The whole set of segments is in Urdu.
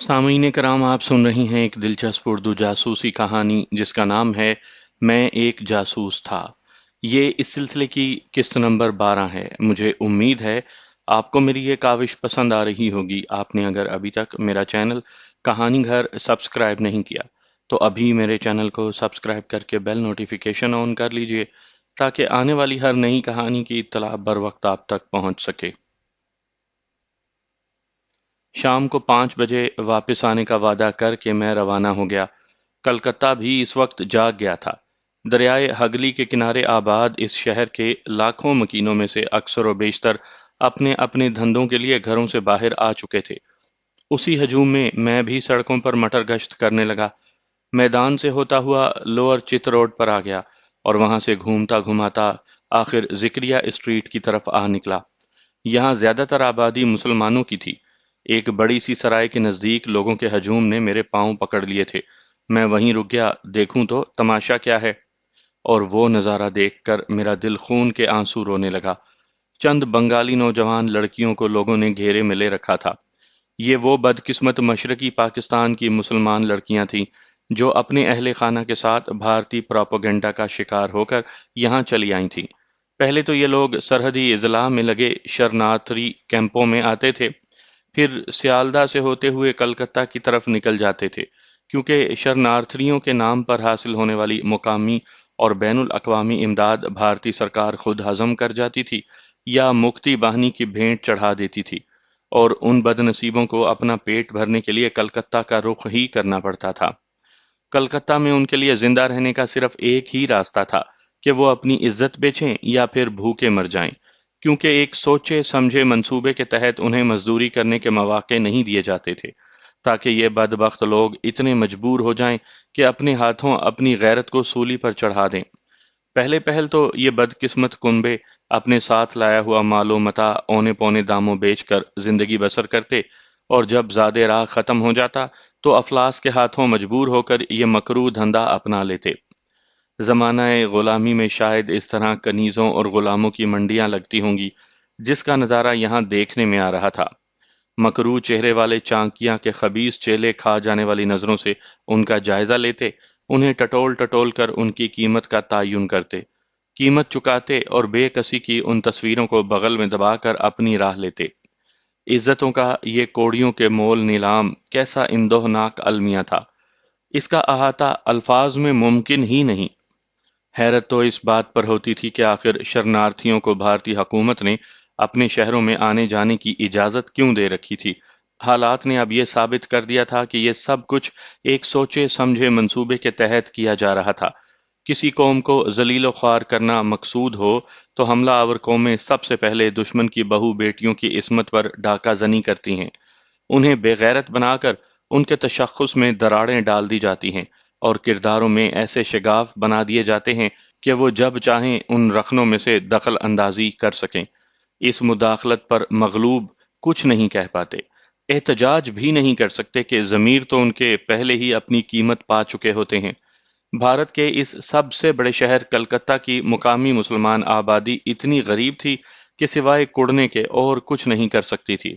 سامعین کرام، آپ سن رہی ہیں ایک دلچسپ اردو جاسوسی کہانی جس کا نام ہے میں ایک جاسوس تھا۔ یہ اس سلسلے کی قسط نمبر 12 ہے۔ مجھے امید ہے آپ کو میری یہ کاوش پسند آ رہی ہوگی۔ آپ نے اگر ابھی تک میرا چینل کہانی گھر سبسکرائب نہیں کیا تو ابھی میرے چینل کو سبسکرائب کر کے بیل نوٹیفیکیشن آن کر لیجئے تاکہ آنے والی ہر نئی کہانی کی اطلاع بر وقت آپ تک پہنچ سکے۔ شام کو 5 بجے واپس آنے کا وعدہ کر کے میں روانہ ہو گیا۔ کلکتہ بھی اس وقت جاگ گیا تھا۔ دریائے ہگلی کے کنارے آباد اس شہر کے لاکھوں مکینوں میں سے اکثر و بیشتر اپنے اپنے دھندوں کے لیے گھروں سے باہر آ چکے تھے۔ اسی ہجوم میں بھی سڑکوں پر مٹر گشت کرنے لگا۔ میدان سے ہوتا ہوا لوئر چت روڈ پر آ گیا اور وہاں سے گھومتا گھماتا آخر ذکریہ اسٹریٹ کی طرف آ نکلا۔ یہاں زیادہ تر آبادی مسلمانوں کی تھی۔ ایک بڑی سی سرائے کے نزدیک لوگوں کے ہجوم نے میرے پاؤں پکڑ لیے تھے۔ میں وہیں رک گیا، دیکھوں تو تماشا کیا ہے، اور وہ نظارہ دیکھ کر میرا دل خون کے آنسو رونے لگا۔ چند بنگالی نوجوان لڑکیوں کو لوگوں نے گھیرے میں لے رکھا تھا۔ یہ وہ بدقسمت مشرقی پاکستان کی مسلمان لڑکیاں تھیں جو اپنے اہل خانہ کے ساتھ بھارتی پراپوگنڈا کا شکار ہو کر یہاں چلی آئی تھیں۔ پہلے تو یہ لوگ سرحدی اضلاع میں لگے شرناتری کیمپوں میں آتے تھے، پھر سیالدہ سے ہوتے ہوئے کلکتہ کی طرف نکل جاتے تھے، کیونکہ شرنارتھریوں کے نام پر حاصل ہونے والی مقامی اور بین الاقوامی امداد بھارتی سرکار خود ہضم کر جاتی تھی یا مکتی باہنی کی بھیںٹ چڑھا دیتی تھی، اور ان بد نصیبوں کو اپنا پیٹ بھرنے کے لیے کلکتہ کا رخ ہی کرنا پڑتا تھا۔ کلکتہ میں ان کے لیے زندہ رہنے کا صرف ایک ہی راستہ تھا کہ وہ اپنی عزت بیچیں یا پھر بھوکے مر جائیں، کیونکہ ایک سوچے سمجھے منصوبے کے تحت انہیں مزدوری کرنے کے مواقع نہیں دیے جاتے تھے، تاکہ یہ بدبخت لوگ اتنے مجبور ہو جائیں کہ اپنے ہاتھوں اپنی غیرت کو سولی پر چڑھا دیں۔ پہلے پہل تو یہ بدقسمت کنبے اپنے ساتھ لایا ہوا مال و متاع اونے پونے داموں بیچ کر زندگی بسر کرتے، اور جب زادِ راہ ختم ہو جاتا تو افلاس کے ہاتھوں مجبور ہو کر یہ مکروہ دھندا اپنا لیتے۔ زمانہ غلامی میں شاید اس طرح کنیزوں اور غلاموں کی منڈیاں لگتی ہوں گی، جس کا نظارہ یہاں دیکھنے میں آ رہا تھا۔ مکروہ چہرے والے چانکیاں کے خبیث چیلے کھا جانے والی نظروں سے ان کا جائزہ لیتے، انہیں ٹٹول ٹٹول کر ان کی قیمت کا تعین کرتے، قیمت چکاتے اور بے کسی کی ان تصویروں کو بغل میں دبا کر اپنی راہ لیتے۔ عزتوں کا یہ کوڑیوں کے مول نیلام کیسا اندوہناک المیہ تھا، اس کا احاطہ الفاظ میں ممکن ہی نہیں۔ حیرت تو اس بات پر ہوتی تھی کہ آخر شرنارتھیوں کو بھارتی حکومت نے اپنے شہروں میں آنے جانے کی اجازت کیوں دے رکھی تھی۔ حالات نے اب یہ ثابت کر دیا تھا کہ یہ سب کچھ ایک سوچے سمجھے منصوبے کے تحت کیا جا رہا تھا۔ کسی قوم کو ذلیل و خوار کرنا مقصود ہو تو حملہ آور قومیں سب سے پہلے دشمن کی بہو بیٹیوں کی عصمت پر ڈاکہ زنی کرتی ہیں، انہیں بے غیرت بنا کر ان کے تشخص میں دراڑیں ڈال دی جاتی ہیں، اور کرداروں میں ایسے شگاف بنا دیے جاتے ہیں کہ وہ جب چاہیں ان رخنوں میں سے دخل اندازی کر سکیں۔ اس مداخلت پر مغلوب کچھ نہیں کہہ پاتے، احتجاج بھی نہیں کر سکتے کہ ضمیر تو ان کے پہلے ہی اپنی قیمت پا چکے ہوتے ہیں۔ بھارت کے اس سب سے بڑے شہر کلکتہ کی مقامی مسلمان آبادی اتنی غریب تھی کہ سوائے کڑنے کے اور کچھ نہیں کر سکتی تھی۔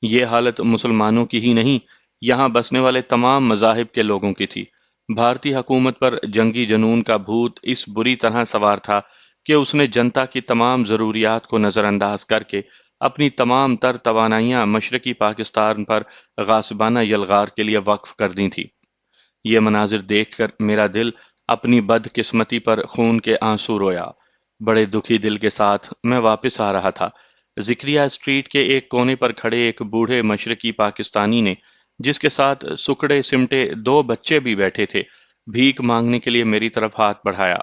یہ حالت مسلمانوں کی ہی نہیں، یہاں بسنے والے تمام مذاہب کے لوگوں کی تھی۔ بھارتی حکومت پر جنگی جنون کا بھوت اس بری طرح سوار تھا کہ اس نے جنتا کی تمام ضروریات کو نظر انداز کر کے اپنی تمام تر توانائیاں مشرقی پاکستان پر غاصبانہ یلغار کے لیے وقف کر دی تھی۔ یہ مناظر دیکھ کر میرا دل اپنی بد قسمتی پر خون کے آنسو رویا۔ بڑے دکھی دل کے ساتھ میں واپس آ رہا تھا۔ ذکریہ اسٹریٹ کے ایک کونے پر کھڑے ایک بوڑھے مشرقی پاکستانی نے، جس کے ساتھ سکڑے سمٹے دو بچے بھی بیٹھے تھے، بھیک مانگنے کے لیے میری طرف ہاتھ بڑھایا۔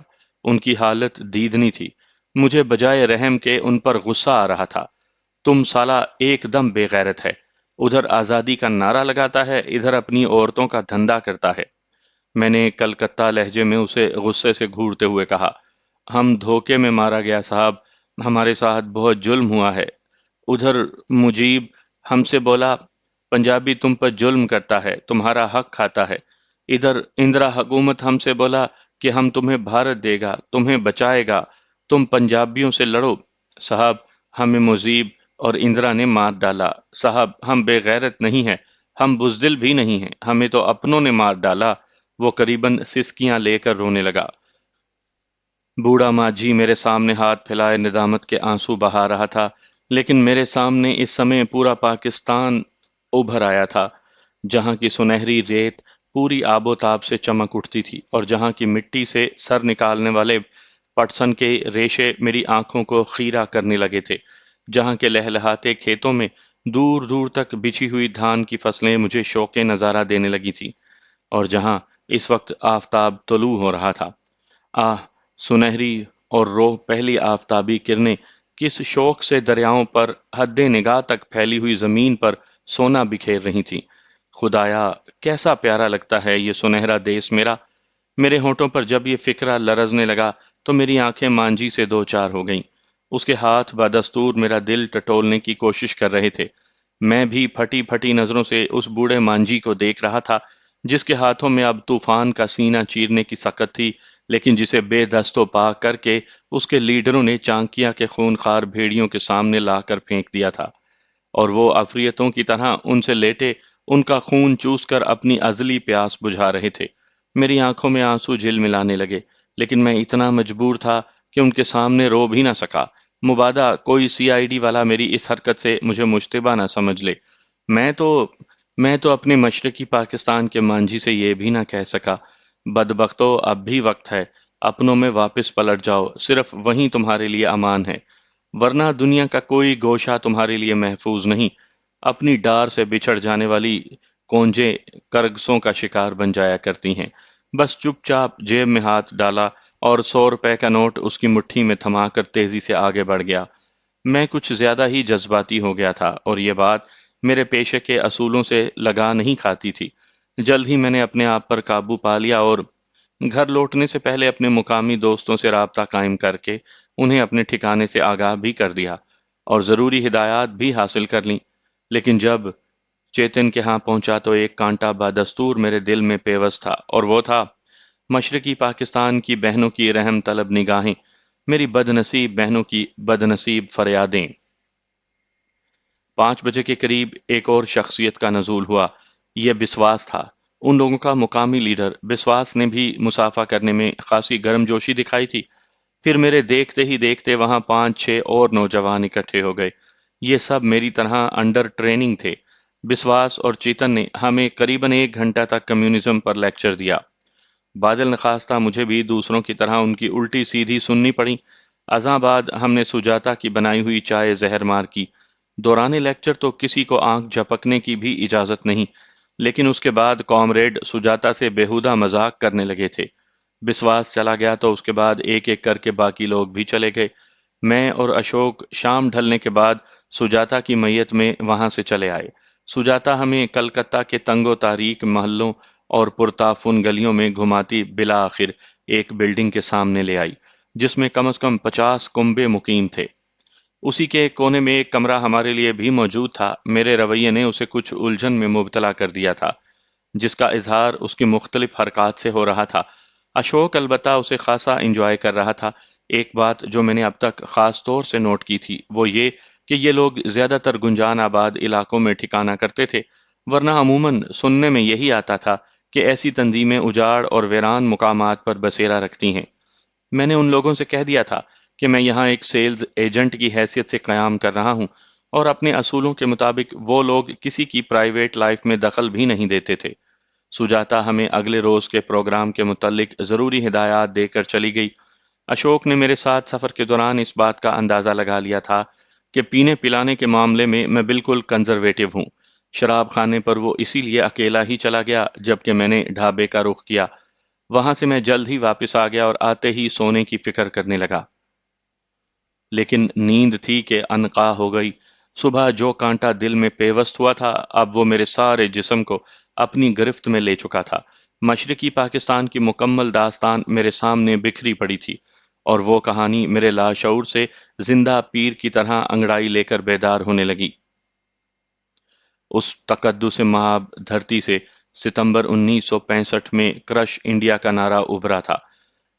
ان کی حالت دیدنی تھی۔ مجھے بجائے رحم کے ان پر غصہ آ رہا تھا۔ تم سالہ ایک دم بے غیرت ہے، ادھر آزادی کا نعرہ لگاتا ہے، ادھر اپنی عورتوں کا دھندا کرتا ہے۔ میں نے کلکتہ لہجے میں اسے غصے سے گھورتے ہوئے کہا، ہم دھوکے میں مارا گیا صاحب، ہمارے ساتھ بہت ظلم ہوا ہے۔ ادھر مجیب ہم سے بولا، پنجابی تم پر ظلم کرتا ہے، تمہارا حق کھاتا ہے۔ ادھر اندرا حکومت ہم سے بولا کہ ہم تمہیں بھارت دے گا، تمہیں بچائے گا، تم پنجابیوں سے لڑو۔ صاحب، ہمیں مجیب اور اندرا نے مار ڈالا۔ صاحب، ہم بے غیرت نہیں ہیں، ہم بزدل بھی نہیں ہیں، ہمیں تو اپنوں نے مار ڈالا۔ وہ قریباً سسکیاں لے کر رونے لگا۔ بوڑھا ماجھی میرے سامنے ہاتھ پھیلائے ندامت کے آنسو بہا رہا تھا، لیکن میرے سامنے اس سمے پورا پاکستان ابھر آیا تھا، جہاں کی سنہری ریت پوری آب و تاب سے چمک اٹھتی تھی، اور جہاں کی مٹی سے سر نکالنے والے پٹسن کے ریشے میری آنکھوں کو خیرہ کرنے لگے تھے، جہاں کے لہلہاتے کھیتوں میں دور دور تک بچھی ہوئی دھان کی فصلیں مجھے شوق نظارہ دینے لگی تھی، اور جہاں اس وقت آفتاب طلوع ہو رہا تھا۔ آہ، سنہری اور روح پہلی آفتابی کرنیں کس شوق سے دریاؤں پر حد نگاہ تک پھیلی ہوئی زمین پر سونا بکھیر رہی تھیں۔ خدایا، کیسا پیارا لگتا ہے یہ سنہرا دیس میرا! میرے ہونٹوں پر جب یہ فکرہ لرزنے لگا تو میری آنکھیں مانجھی سے دو چار ہو گئیں۔ اس کے ہاتھ بدستور میرا دل ٹٹولنے کی کوشش کر رہے تھے۔ میں بھی پھٹی پھٹی نظروں سے اس بوڑھے مانجھی کو دیکھ رہا تھا، جس کے ہاتھوں میں اب طوفان کا سینہ چیرنے کی سکت تھی، لیکن جسے بے دست و پا کر کے اس کے لیڈروں نے چانکیا کے خونخوار بھیڑیوں کے سامنے لا کر پھینک دیا تھا، اور وہ عفریتوں کی طرح ان سے لیٹے ان کا خون چوس کر اپنی ازلی پیاس بجھا رہے تھے۔ میری آنکھوں میں آنسو جل ملانے لگے، لیکن میں اتنا مجبور تھا کہ ان کے سامنے رو بھی نہ سکا، مبادا کوئی سی آئی ڈی والا میری اس حرکت سے مجھے مشتبہ نہ سمجھ لے۔ میں تو میں تو اپنے مشرقی پاکستان کے مانجھی سے یہ بھی نہ کہہ سکا، بدبختو اب بھی وقت ہے، اپنوں میں واپس پلٹ جاؤ، صرف وہیں تمہارے لیے امان ہے، ورنہ دنیا کا کوئی گوشہ تمہارے لیے محفوظ نہیں۔ اپنی ڈار سے بچھڑ جانے والی کونجیں کرگسوں کا شکار بن جایا کرتی ہیں۔ بس چپ چاپ جیب میں ہاتھ ڈالا اور 100 روپے کا نوٹ اس کی مٹھی میں تھما کر تیزی سے آگے بڑھ گیا۔ میں کچھ زیادہ ہی جذباتی ہو گیا تھا، اور یہ بات میرے پیشے کے اصولوں سے لگا نہیں کھاتی تھی۔ جلد ہی میں نے اپنے آپ پر قابو پا لیا اور گھر لوٹنے سے پہلے اپنے مقامی دوستوں سے رابطہ قائم کر کے انہیں اپنے ٹھکانے سے آگاہ بھی کر دیا اور ضروری ہدایات بھی حاصل کر لیں۔ لیکن جب چیتن کے ہاں پہنچا تو ایک کانٹا بدستور میرے دل میں پیوست تھا، اور وہ تھا مشرقی پاکستان کی بہنوں کی رحم طلب نگاہیں، میری بد نصیب بہنوں کی بد نصیب فریادیں۔ 5 بجے کے قریب ایک اور شخصیت کا نزول ہوا۔ یہ بسواس تھا، ان لوگوں کا مقامی لیڈر۔ بسواس نے بھی مسافہ کرنے میں خاصی گرم جوشی دکھائی تھی۔ پھر میرے دیکھتے ہی دیکھتے وہاں 5 6 اور نوجوان اکٹھے ہو گئے۔ یہ سب میری طرح انڈر ٹریننگ تھے۔ بسواس اور چیتن نے ہمیں قریباً 1 گھنٹہ تک کمیونزم پر لیکچر دیا۔ بادل نخواستہ مجھے بھی دوسروں کی طرح ان کی الٹی سیدھی سننی پڑی۔ ازاں بعد ہم نے سجاتا کی بنائی ہوئی چائے زہر مار کی۔ دوران لیکچر تو کسی کو آنکھ جھپکنے کی بھی اجازت نہیں، لیکن اس کے بعد کامریڈ سجاتا سے بےہودہ مذاق کرنے لگے تھے۔ بسواس چلا گیا تو اس کے بعد ایک ایک کر کے باقی لوگ بھی چلے گئے۔ میں اور اشوک شام ڈھلنے کے بعد سجاتا کی میت میں وہاں سے چلے آئے۔ سجاتا ہمیں کلکتہ کے تنگ و تاریک محلوں اور پرتافن گلیوں میں گھماتی بالآخر ایک بلڈنگ کے سامنے لے آئی، جس میں کم از کم 50 کنبے مقیم تھے۔ اسی کے ایک کونے میں ایک کمرہ ہمارے لیے بھی موجود تھا۔ میرے رویے نے اسے کچھ الجھن میں مبتلا کر دیا تھا، جس کا اظہار اس کی مختلف حرکات سے ہو رہا تھا۔ اشوک البتہ اسے خاصا انجوائے کر رہا تھا۔ ایک بات جو میں نے اب تک خاص طور سے نوٹ کی تھی وہ یہ کہ یہ لوگ زیادہ تر گنجان آباد علاقوں میں ٹھکانہ کرتے تھے، ورنہ عموماً سننے میں یہی آتا تھا کہ ایسی تنظیمیں اجاڑ اور ویران مقامات پر بسیرا رکھتی ہیں۔ میں نے ان لوگوں سے کہہ دیا تھا کہ میں یہاں ایک سیلز ایجنٹ کی حیثیت سے قیام کر رہا ہوں، اور اپنے اصولوں کے مطابق وہ لوگ کسی کی پرائیویٹ لائف میں دخل بھی نہیں دیتے تھے۔ سجاتا ہمیں اگلے روز کے پروگرام کے متعلق ضروری ہدایات دے کر چلی گئی۔ اشوک نے میرے ساتھ سفر کے دوران اس بات کا اندازہ لگا لیا تھا کہ پینے پلانے کے معاملے میں بالکل کنزرویٹو ہوں۔ شراب خانے پر وہ اسی لیے اکیلا ہی چلا گیا، جبکہ میں نے ڈھابے کا رخ کیا۔ وہاں سے میں جلد ہی واپس آ گیا اور آتے ہی سونے کی فکر کرنے لگا، لیکن نیند تھی کہ انقا ہو گئی۔ صبح جو کانٹا دل میں پیوست ہوا تھا اب وہ میرے سارے جسم کو اپنی گرفت میں لے چکا تھا۔ مشرقی پاکستان کی مکمل داستان میرے سامنے بکھری پڑی تھی، اور وہ کہانی میرے لاشعور سے زندہ پیر کی طرح انگڑائی لے کر بیدار ہونے لگی۔ اس تقدس مآب دھرتی سے ستمبر 1965 میں کرش انڈیا کا نعرہ ابھرا تھا۔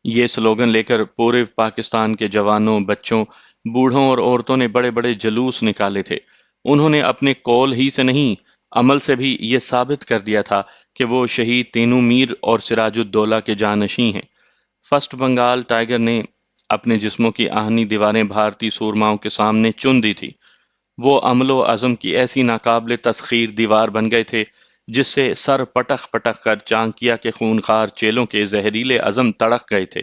یہ سلوگن لے کر پورے پاکستان کے جوانوں، بچوں، بوڑھوں اور عورتوں نے بڑے بڑے جلوس نکالے تھے۔ انہوں نے اپنے قول ہی سے نہیں، عمل سے بھی یہ ثابت کر دیا تھا کہ وہ شہید تینو میر اور سراج الدولہ کے جانشین ہیں۔ فرسٹ بنگال ٹائیگر نے اپنے جسموں کی آہنی دیواریں بھارتی سورماؤں کے سامنے چن دی تھی۔ وہ عمل و عزم کی ایسی ناقابل تسخیر دیوار بن گئے تھے جس سے سر پٹخ پٹخ کر چانکیا کے خونخوار چیلوں کے زہریلے عزم تڑک گئے تھے۔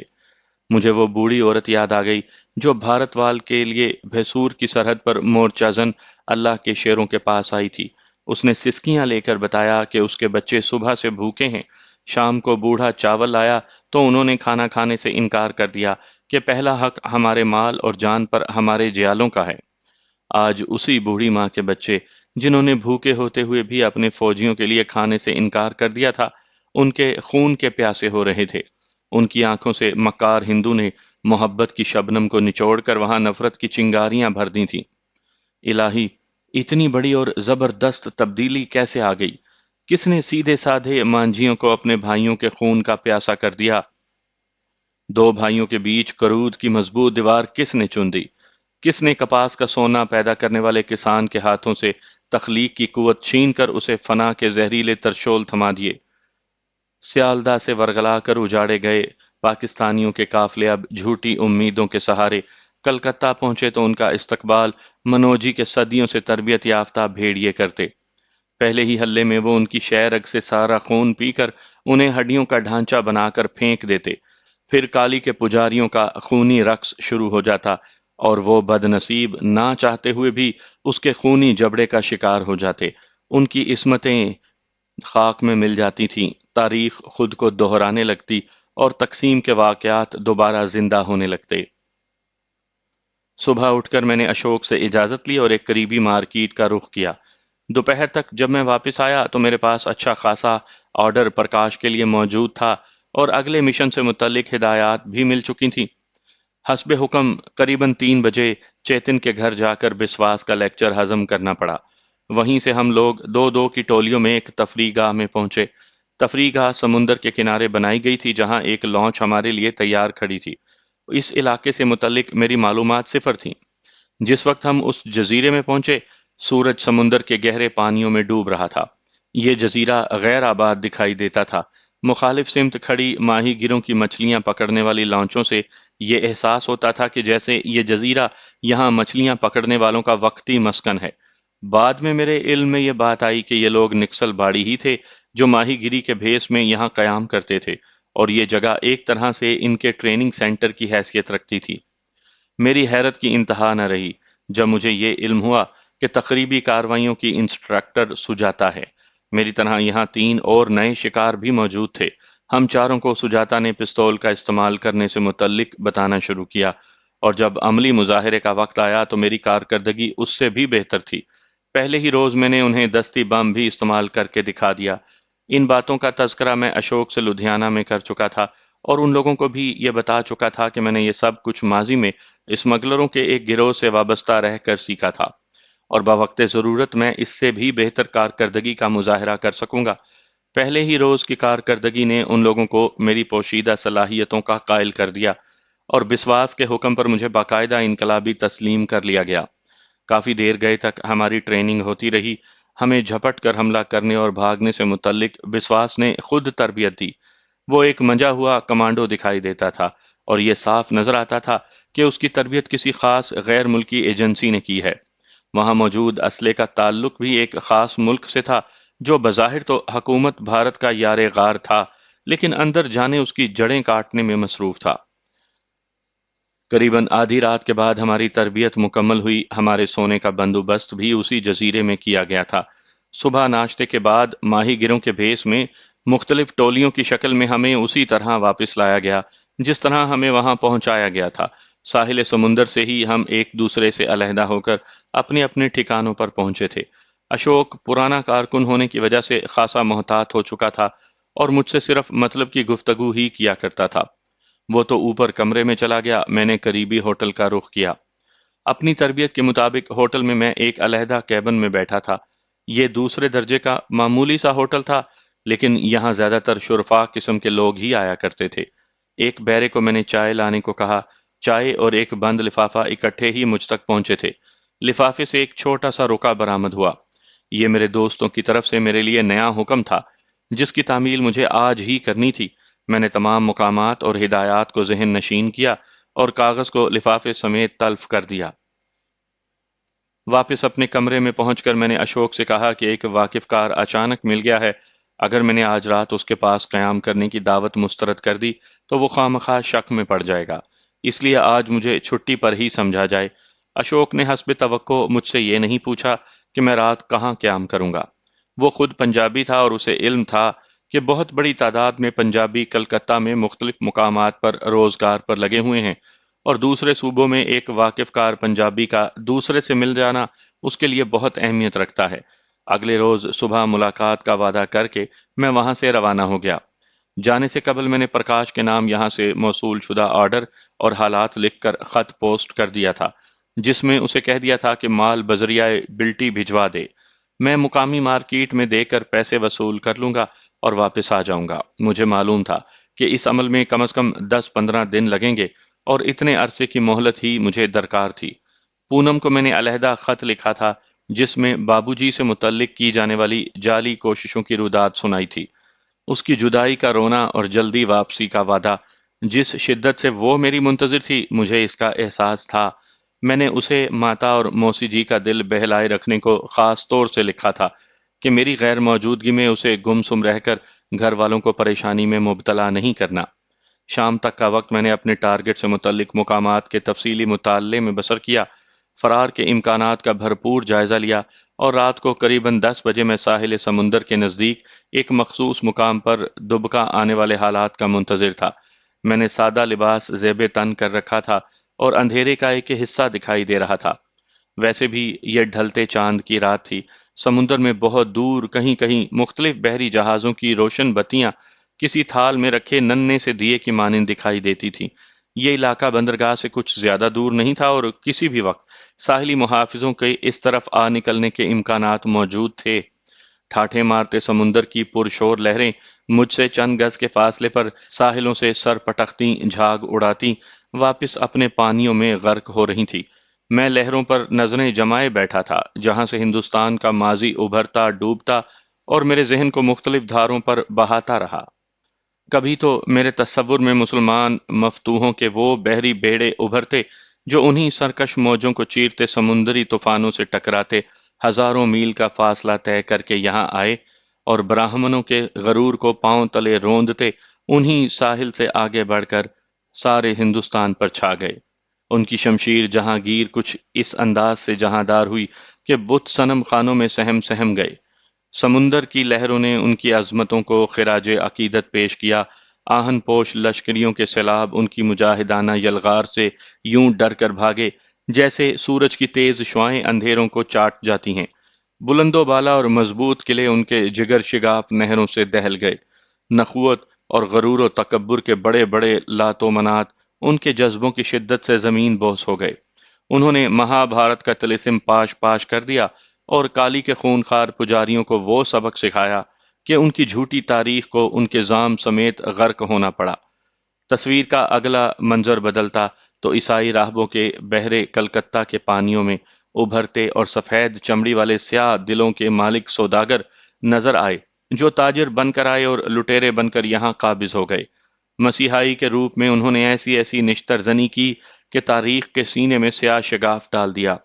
مجھے وہ بوڑھی عورت یاد آ گئی جو بھارت وال کے لیے بھیسور کی سرحد پر مورچہ زن اللہ کے شیروں کے پاس آئی تھی۔ اس نے سسکیاں لے کر بتایا کہ اس کے بچے صبح سے بھوکے ہیں۔ شام کو بوڑھا چاول لایا تو انہوں نے کھانا کھانے سے انکار کر دیا کہ پہلا حق ہمارے مال اور جان پر ہمارے جیالوں کا ہے۔ آج اسی بوڑھی ماں کے بچے جنہوں نے بھوکے ہوتے ہوئے بھی اپنے فوجیوں کے لیے کھانے سے انکار کر دیا تھا، ان کے خون کے پیاسے ہو رہے تھے۔ ان کی آنکھوں سے مکار ہندو نے محبت کی شبنم کو نچوڑ کر وہاں نفرت کی چنگاریاں بھر دی تھیں۔ الہی، اتنی بڑی اور زبردست تبدیلی کیسے آ گئی؟ کس نے سیدھے سادھے مانجھیوں کو اپنے بھائیوں کے خون کا پیاسا کر دیا؟ دو بھائیوں کے بیچ کرود کی مضبوط دیوار کس نے چن دی؟ کس نے کپاس کا سونا پیدا کرنے والے کسان کے ہاتھوں سے تخلیق کی قوت چھین کر اسے فنا کے زہریلے ترشول تھما دیے؟ سیالدہ سے ورگلا کر اجاڑے گئے پاکستانیوں کے قافلے اب جھوٹی امیدوں کے سہارے کلکتہ پہنچے تو ان کا استقبال منوجی کے صدیوں سے تربیت یافتہ بھیڑیے کرتے۔ پہلے ہی حلے میں وہ ان کی شہ رگ سے سارا خون پی کر انہیں ہڈیوں کا ڈھانچہ بنا کر پھینک دیتے۔ پھر کالی کے پجاریوں کا خونی رقص شروع ہو جاتا اور وہ بد نصیب نہ چاہتے ہوئے بھی اس کے خونی جبڑے کا شکار ہو جاتے۔ ان کی عصمتیں خاک میں مل جاتی تھیں، تاریخ خود کو دہرانے لگتی اور تقسیم کے واقعات دوبارہ زندہ ہونے لگتے۔ صبح اٹھ کر میں نے اشوک سے اجازت لی اور ایک قریبی مارکیٹ کا رخ کیا۔ دوپہر تک جب میں واپس آیا تو میرے پاس اچھا خاصا آرڈر پرکاش کے لیے موجود تھا اور اگلے مشن سے متعلق ہدایات بھی مل چکی تھیں۔ حسب حکم قریباً 3 بجے چیتن کے گھر جا کر بسواس کا لیکچر ہضم کرنا پڑا۔ وہیں سے ہم لوگ دو دو کی ٹولیوں میں ایک تفریح گاہ میں پہنچے۔ تفریح گاہ سمندر کے کنارے بنائی گئی تھی جہاں ایک لانچ ہمارے لیے تیار کھڑی تھی۔ اس علاقے سے متعلق میری معلومات صفر تھیں۔ جس وقت ہم اس جزیرے میں پہنچے، سورج سمندر کے گہرے پانیوں میں ڈوب رہا تھا۔ یہ جزیرہ غیر آباد دکھائی دیتا تھا۔ مخالف سمت کھڑی ماہی گیروں کی مچھلیاں پکڑنے والی لانچوں سے یہ احساس ہوتا تھا کہ جیسے یہ جزیرہ یہاں مچھلیاں پکڑنے والوں کا وقتی مسکن ہے۔ بعد میں میرے علم میں یہ بات آئی کہ یہ لوگ نکسل باڑی ہی تھے جو ماہی گیری کے بھیس میں یہاں قیام کرتے تھے، اور یہ جگہ ایک طرح سے ان کے ٹریننگ سینٹر کی حیثیت رکھتی تھی۔ میری حیرت کی انتہا نہ رہی جب مجھے یہ علم ہوا کہ تقریبی کارروائیوں کی انسٹرکٹر سجاتا ہے۔ میری طرح یہاں 3 اور نئے شکار بھی موجود تھے۔ ہم چاروں کو سجاتا نے پستول کا استعمال کرنے سے متعلق بتانا شروع کیا، اور جب عملی مظاہرے کا وقت آیا تو میری کارکردگی اس سے بھی بہتر تھی۔ پہلے ہی روز میں نے انہیں دستی بم بھی استعمال کر کے دکھا دیا۔ ان باتوں کا تذکرہ میں اشوک سے لدھیانہ میں کر چکا تھا اور ان لوگوں کو بھی یہ بتا چکا تھا کہ میں نے یہ سب کچھ ماضی میں اسمگلروں کے ایک گروہ سے وابستہ رہ کر سیکھا تھا، اور بوقت ضرورت میں اس سے بھی بہتر کارکردگی کا مظاہرہ کر سکوں گا۔ پہلے ہی روز کی کارکردگی نے ان لوگوں کو میری پوشیدہ صلاحیتوں کا قائل کر دیا، اور بسواس کے حکم پر مجھے باقاعدہ انقلابی تسلیم کر لیا گیا۔ کافی دیر گئے تک ہماری ٹریننگ ہوتی رہی۔ ہمیں جھپٹ کر حملہ کرنے اور بھاگنے سے متعلق بسواس نے خود تربیت دی۔ وہ ایک منجا ہوا کمانڈو دکھائی دیتا تھا، اور یہ صاف نظر آتا تھا کہ اس کی تربیت کسی خاص غیر ملکی ایجنسی نے کی ہے۔ وہاں موجود اسلحے کا تعلق بھی ایک خاص ملک سے تھا جو بظاہر تو حکومت بھارت کا یار غار تھا، لیکن اندر جانے اس کی جڑیں کاٹنے میں مصروف تھا۔ قریباً آدھی رات کے بعد ہماری تربیت مکمل ہوئی۔ ہمارے سونے کا بندوبست بھی اسی جزیرے میں کیا گیا تھا۔ صبح ناشتے کے بعد ماہی گیروں کے بھیس میں مختلف ٹولیوں کی شکل میں ہمیں اسی طرح واپس لایا گیا جس طرح ہمیں وہاں پہنچایا گیا تھا۔ ساحل سمندر سے ہی ہم ایک دوسرے سے علیحدہ ہو کر اپنے اپنے ٹھکانوں پر پہنچے تھے۔ اشوک پرانا کارکن ہونے کی وجہ سے خاصا محتاط ہو چکا تھا اور مجھ سے صرف مطلب کی گفتگو ہی کیا کرتا تھا۔ وہ تو اوپر کمرے میں چلا گیا، میں نے قریبی ہوٹل کا رخ کیا۔ اپنی تربیت کے مطابق ہوٹل میں ایک علیحدہ کیبن میں بیٹھا تھا۔ یہ دوسرے درجے کا معمولی سا ہوٹل تھا، لیکن یہاں زیادہ تر شرفا قسم کے لوگ ہی آیا کرتے تھے۔ ایک بیرے کو میں نے چائے لانے کو کہا۔ چائے اور ایک بند لفافہ اکٹھے ہی مجھ تک پہنچے تھے۔ لفافے سے ایک چھوٹا سا روکا برآمد ہوا۔ یہ میرے دوستوں کی طرف سے میرے لیے نیا حکم تھا جس کی تعمیل مجھے آج ہی کرنی تھی۔ میں نے تمام مقامات اور ہدایات کو ذہن نشین کیا اور کاغذ کو لفافے سمیت تلف کر دیا۔ واپس اپنے کمرے میں پہنچ کر میں نے اشوک سے کہا کہ ایک واقف کار اچانک مل گیا ہے۔ اگر میں نے آج رات اس کے پاس قیام کرنے کی دعوت مسترد کر دی تو وہ خواہ شک میں پڑ جائے گا، اس لیے آج مجھے چھٹی پر ہی سمجھا جائے۔ اشوک نے حسب توقع مجھ سے یہ نہیں پوچھا کہ میں رات کہاں قیام کروں گا۔ وہ خود پنجابی تھا اور اسے علم تھا کہ بہت بڑی تعداد میں پنجابی کلکتہ میں مختلف مقامات پر روزگار پر لگے ہوئے ہیں، اور دوسرے صوبوں میں ایک واقف کار پنجابی کا دوسرے سے مل جانا اس کے لیے بہت اہمیت رکھتا ہے۔ اگلے روز صبح ملاقات کا وعدہ کر کے میں وہاں سے روانہ ہو گیا۔ جانے سے قبل میں نے پرکاش کے نام یہاں سے موصول شدہ آرڈر اور حالات لکھ کر خط پوسٹ کر دیا تھا، جس میں اسے کہہ دیا تھا کہ مال بذریعہ بلٹی بھجوا دے۔ میں مقامی مارکیٹ میں دے کر پیسے وصول کر لوں گا اور واپس آ جاؤں گا۔ مجھے معلوم تھا کہ اس عمل میں کم از کم 10-15 دن لگیں گے اور اتنے عرصے کی مہلت ہی مجھے درکار تھی۔ پونم کو میں نے علیحدہ خط لکھا تھا جس میں بابو جی سے متعلق کی جانے والی جعلی کوششوں کی روداد سنائی تھی۔ اس کی جدائی کا رونا اور جلدی واپسی کا وعدہ، جس شدت سے وہ میری منتظر تھی مجھے اس کا احساس تھا۔ میں نے اسے ماتا اور موسی جی کا دل بہلائے رکھنے کو خاص طور سے لکھا تھا کہ میری غیر موجودگی میں اسے گم سم رہ کر گھر والوں کو پریشانی میں مبتلا نہیں کرنا۔ شام تک کا وقت میں نے اپنے ٹارگٹ سے متعلق مقامات کے تفصیلی مطالعے میں بسر کیا، فرار کے امکانات کا بھرپور جائزہ لیا، اور رات کو قریباً 10 بجے میں ساحل سمندر کے نزدیک ایک مخصوص مقام پر دبکا آنے والے حالات کا منتظر تھا۔ میں نے سادہ لباس زیب تن کر رکھا تھا اور اندھیرے کا ایک حصہ دکھائی دے رہا تھا۔ ویسے بھی یہ ڈھلتے چاند کی رات تھی۔ سمندر میں بہت دور کہیں کہیں مختلف بحری جہازوں کی روشن بتیاں کسی تھال میں رکھے ننھے سے دیے کی مانند دکھائی دیتی تھی۔ یہ علاقہ بندرگاہ سے کچھ زیادہ دور نہیں تھا اور کسی بھی وقت ساحلی محافظوں کے اس طرف آ نکلنے کے امکانات موجود تھے۔ ٹھاٹھے مارتے سمندر کی پرشور لہریں مجھ سے چند گز کے فاصلے پر ساحلوں سے سر پٹکتی جھاگ اڑاتی واپس اپنے پانیوں میں غرق ہو رہی تھی۔ میں لہروں پر نظریں جمائے بیٹھا تھا جہاں سے ہندوستان کا ماضی ابھرتا ڈوبتا اور میرے ذہن کو مختلف دھاروں پر بہاتا رہا۔ کبھی تو میرے تصور میں مسلمان مفتوحوں کے وہ بحری بیڑے ابھرتے جو انہی سرکش موجوں کو چیرتے سمندری طوفانوں سے ٹکراتے ہزاروں میل کا فاصلہ طے کر کے یہاں آئے، اور براہمنوں کے غرور کو پاؤں تلے روندتے انہی ساحل سے آگے بڑھ کر سارے ہندوستان پر چھا گئے۔ ان کی شمشیر جہانگیر کچھ اس انداز سے جہاندار ہوئی کہ بت صنم خانوں میں سہم سہم گئے۔ سمندر کی لہروں نے ان کی عظمتوں کو خراج عقیدت پیش کیا۔ آہن پوش لشکریوں کے سیلاب ان کی مجاہدانہ یلغار سے یوں ڈر کر بھاگے جیسے سورج کی تیز شعائیں اندھیروں کو چاٹ جاتی ہیں۔ بلند و بالا اور مضبوط قلعے ان کے جگر شگاف نہروں سے دہل گئے۔ نخوت اور غرور و تکبر کے بڑے بڑے لات و منات ان کے جذبوں کی شدت سے زمین بوس ہو گئے۔ انہوں نے مہا بھارت کا طلسم پاش پاش کر دیا اور کالی کے خونخوار پجاریوں کو وہ سبق سکھایا کہ ان کی جھوٹی تاریخ کو ان کے زام سمیت غرق ہونا پڑا۔ تصویر کا اگلا منظر بدلتا تو عیسائی راہبوں کے بحرے کلکتہ کے پانیوں میں ابھرتے اور سفید چمڑی والے سیاہ دلوں کے مالک سوداگر نظر آئے جو تاجر بن کر آئے اور لٹیرے بن کر یہاں قابض ہو گئے۔ مسیحائی کے روپ میں انہوں نے ایسی ایسی نشتر زنی کی کہ تاریخ کے سینے میں سیاہ شگاف ڈال دیا۔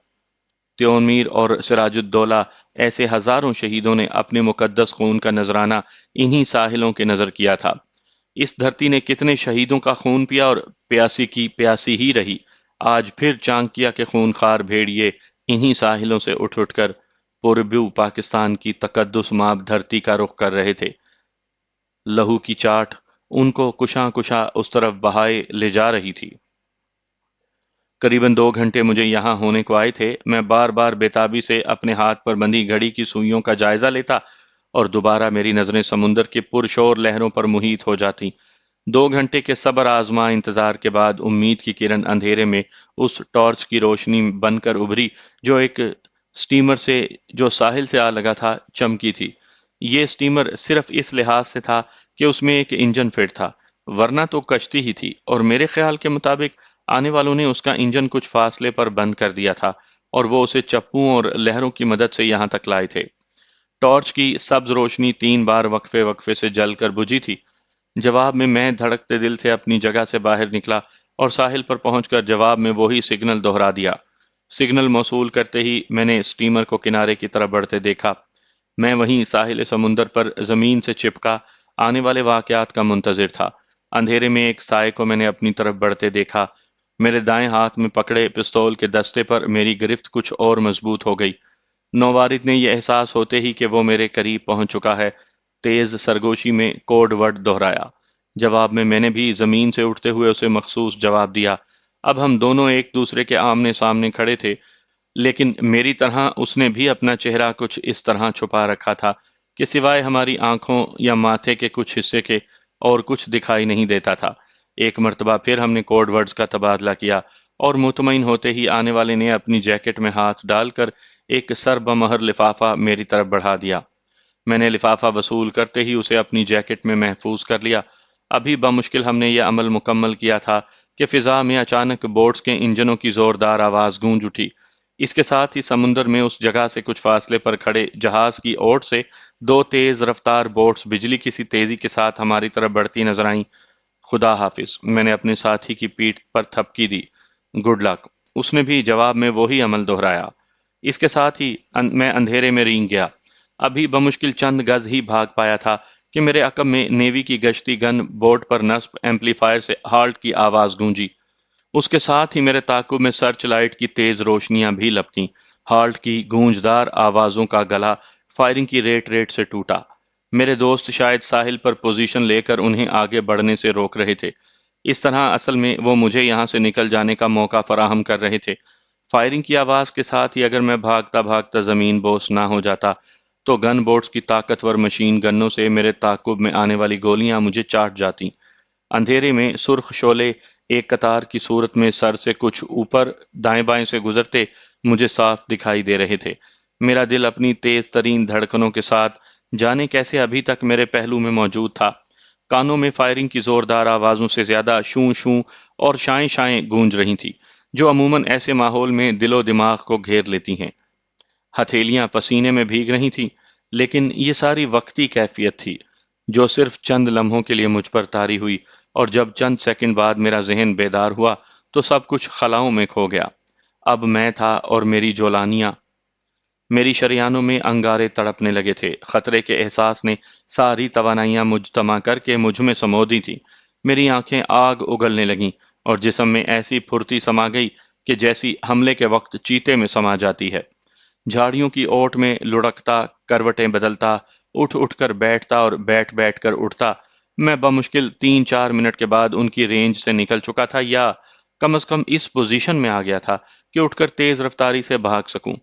تیون اور سراج الدولہ ایسے ہزاروں شہیدوں نے اپنے مقدس خون کا نذرانہ انہی ساحلوں کے نظر کیا تھا۔ اس دھرتی نے کتنے شہیدوں کا خون پیا اور پیاسی کی پیاسی ہی رہی۔ آج پھر چانکیا کے خونخوار بھیڑیے انہی ساحلوں سے اٹھ کر پوربیو پاکستان کی تقدس مآب دھرتی کا رخ کر رہے تھے۔ لہو کی چاٹ ان کو کشاں کشاں اس طرف بہائے لے جا رہی تھی۔ قریباً 2 گھنٹے مجھے یہاں ہونے کو آئے تھے۔ میں بار بار بےتابی سے اپنے ہاتھ پر بندھی گھڑی کی سوئیوں کا جائزہ لیتا اور دوبارہ میری نظریں سمندر کے پرشور لہروں پر محیط ہو جاتی۔ 2 گھنٹے کے صبر آزما انتظار کے بعد امید کی کرن اندھیرے میں اس ٹارچ کی روشنی بن کر ابھری جو ایک سٹیمر سے جو ساحل سے آ لگا تھا چمکی تھی۔ یہ سٹیمر صرف اس لحاظ سے تھا کہ اس میں ایک انجن فٹ تھا، ورنہ تو کشتی ہی تھی، اور میرے خیال کے مطابق آنے والوں نے اس کا انجن کچھ فاصلے پر بند کر دیا تھا اور وہ اسے چپوں اور لہروں کی مدد سے یہاں تک لائے تھے۔ ٹارچ کی سبز روشنی 3 بار وقفے وقفے سے جل کر بجھی تھی۔ جواب میں دھڑکتے دل سے اپنی جگہ سے باہر نکلا اور ساحل پر پہنچ کر جواب میں وہی سگنل دہرا دیا۔ سگنل موصول کرتے ہی میں نے سٹیمر کو کنارے کی طرف بڑھتے دیکھا۔ میں وہیں ساحل سمندر پر زمین سے چپکا آنے والے واقعات کا منتظر تھا۔ اندھیرے میں ایک سائے کو میں نے اپنی طرف بڑھتے دیکھا۔ میرے دائیں ہاتھ میں پکڑے پستول کے دستے پر میری گرفت کچھ اور مضبوط ہو گئی۔ نووارد نے یہ احساس ہوتے ہی کہ وہ میرے قریب پہنچ چکا ہے، تیز سرگوشی میں کوڈ ورڈ دہرایا۔ جواب میں نے بھی زمین سے اٹھتے ہوئے اسے مخصوص جواب دیا۔ اب ہم دونوں ایک دوسرے کے آمنے سامنے کھڑے تھے، لیکن میری طرح اس نے بھی اپنا چہرہ کچھ اس طرح چھپا رکھا تھا کہ سوائے ہماری آنکھوں یا ماتھے کے کچھ حصے کے اور کچھ دکھائی نہیں دیتا تھا۔ ایک مرتبہ پھر ہم نے کوڈ ورڈز کا تبادلہ کیا اور مطمئن ہوتے ہی آنے والے نے اپنی جیکٹ میں ہاتھ ڈال کر ایک سر بمہر لفافہ میری طرف بڑھا دیا۔ میں نے لفافہ وصول کرتے ہی اسے اپنی جیکٹ میں محفوظ کر لیا۔ ابھی بمشکل ہم نے یہ عمل مکمل کیا تھا کہ فضا میں اچانک بوٹس کے انجنوں کی زوردار آواز گونج اٹھی۔ اس کے ساتھ ہی سمندر میں اس جگہ سے کچھ فاصلے پر کھڑے جہاز کی اوٹ سے 2 تیز رفتار بوٹس بجلی کی سی تیزی کے ساتھ ہماری طرف بڑھتی نظر آئیں۔ خدا حافظ، میں نے اپنے ساتھی کی پیٹھ پر تھپکی دی۔ گڈ لک، اس نے بھی جواب میں وہی عمل دہرایا۔ اس کے ساتھ ہی میں اندھیرے میں رینگ گیا۔ ابھی بمشکل چند گز ہی بھاگ پایا تھا کہ میرے عقب میں نیوی کی گشتی گن بورڈ پر نصب ایمپلیفائر سے ہالٹ کی آواز گونجی۔ اس کے ساتھ ہی میرے تعاقب میں سرچ لائٹ کی تیز روشنیاں بھی لپکیں۔ ہالٹ کی گونجدار آوازوں کا گلا فائرنگ کی ریٹ سے ٹوٹا۔ میرے دوست شاید ساحل پر پوزیشن لے کر انہیں آگے بڑھنے سے روک رہے تھے۔ اس طرح اصل میں وہ مجھے یہاں سے نکل جانے کا موقع فراہم کر رہے تھے۔ فائرنگ کی آواز کے ساتھ ہی اگر میں بھاگتا بھاگتا زمین بوس نہ ہو جاتا تو گن بوٹس کی طاقتور مشین گنوں سے میرے تعاقب میں آنے والی گولیاں مجھے چاٹ جاتیں۔ اندھیرے میں سرخ شعلے ایک قطار کی صورت میں سر سے کچھ اوپر دائیں بائیں سے گزرتے مجھے صاف دکھائی دے رہے تھے۔ میرا دل اپنی تیز ترین دھڑکنوں کے ساتھ جانے کیسے ابھی تک میرے پہلو میں موجود تھا۔ کانوں میں فائرنگ کی زوردار آوازوں سے زیادہ شوں شوں اور شائیں شائیں گونج رہی تھی، جو عموماً ایسے ماحول میں دل و دماغ کو گھیر لیتی ہیں۔ ہتھیلیاں پسینے میں بھیگ رہی تھیں، لیکن یہ ساری وقتی کیفیت تھی جو صرف چند لمحوں کے لیے مجھ پر طاری ہوئی، اور جب چند سیکنڈ بعد میرا ذہن بیدار ہوا تو سب کچھ خلاؤں میں کھو گیا۔ اب میں تھا اور میری جولانیاں، میری شریانوں میں انگارے تڑپنے لگے تھے۔ خطرے کے احساس نے ساری توانائیاں مجتمع کر کے مجھ میں سمو دی تھیں۔ میری آنکھیں آگ اگلنے لگیں اور جسم میں ایسی پھرتی سما گئی کہ جیسی حملے کے وقت چیتے میں سما جاتی ہے۔ جھاڑیوں کی اوٹ میں لڑکتا، کروٹیں بدلتا، اٹھ اٹھ کر بیٹھتا اور بیٹھ بیٹھ کر اٹھتا، میں بمشکل 3-4 منٹ کے بعد ان کی رینج سے نکل چکا تھا، یا کم از کم اس پوزیشن میں آ گیا تھا کہ اٹھ کر تیز رفتاری سے بھاگ سکوں۔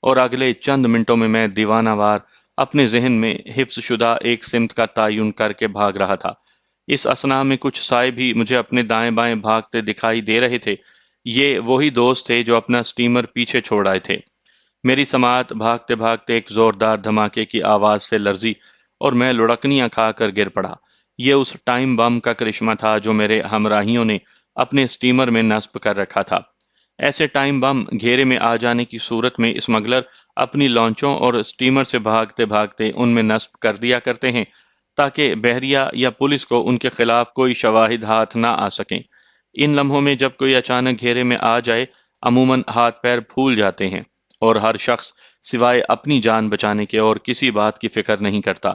اور اگلے چند منٹوں میں دیوانہ وار اپنے ذہن میں حفظ شدہ ایک سمت کا تعین کر کے بھاگ رہا تھا۔ اس اثنا میں کچھ سائے بھی مجھے اپنے دائیں بائیں بھاگتے دکھائی دے رہے تھے۔ یہ وہی دوست تھے جو اپنا سٹیمر پیچھے چھوڑ آئے تھے۔ میری سماعت بھاگتے بھاگتے ایک زوردار دھماکے کی آواز سے لرزی اور میں لڑکنیاں کھا کر گر پڑا۔ یہ اس ٹائم بم کا کرشمہ تھا جو میرے ہمراہیوں نے اپنے سٹیمر میں نصب کر رکھا تھا۔ ایسے ٹائم بم گھیرے میں آ جانے کی صورت میں اسمگلر اپنی لانچوں اور سٹیمر سے بھاگتے بھاگتے ان میں نصب کر دیا کرتے ہیں تاکہ بحریہ یا پولیس کو ان کے خلاف کوئی شواہد ہاتھ نہ آ سکیں۔ ان لمحوں میں جب کوئی اچانک گھیرے میں آ جائے، عموماً ہاتھ پیر پھول جاتے ہیں اور ہر شخص سوائے اپنی جان بچانے کے اور کسی بات کی فکر نہیں کرتا۔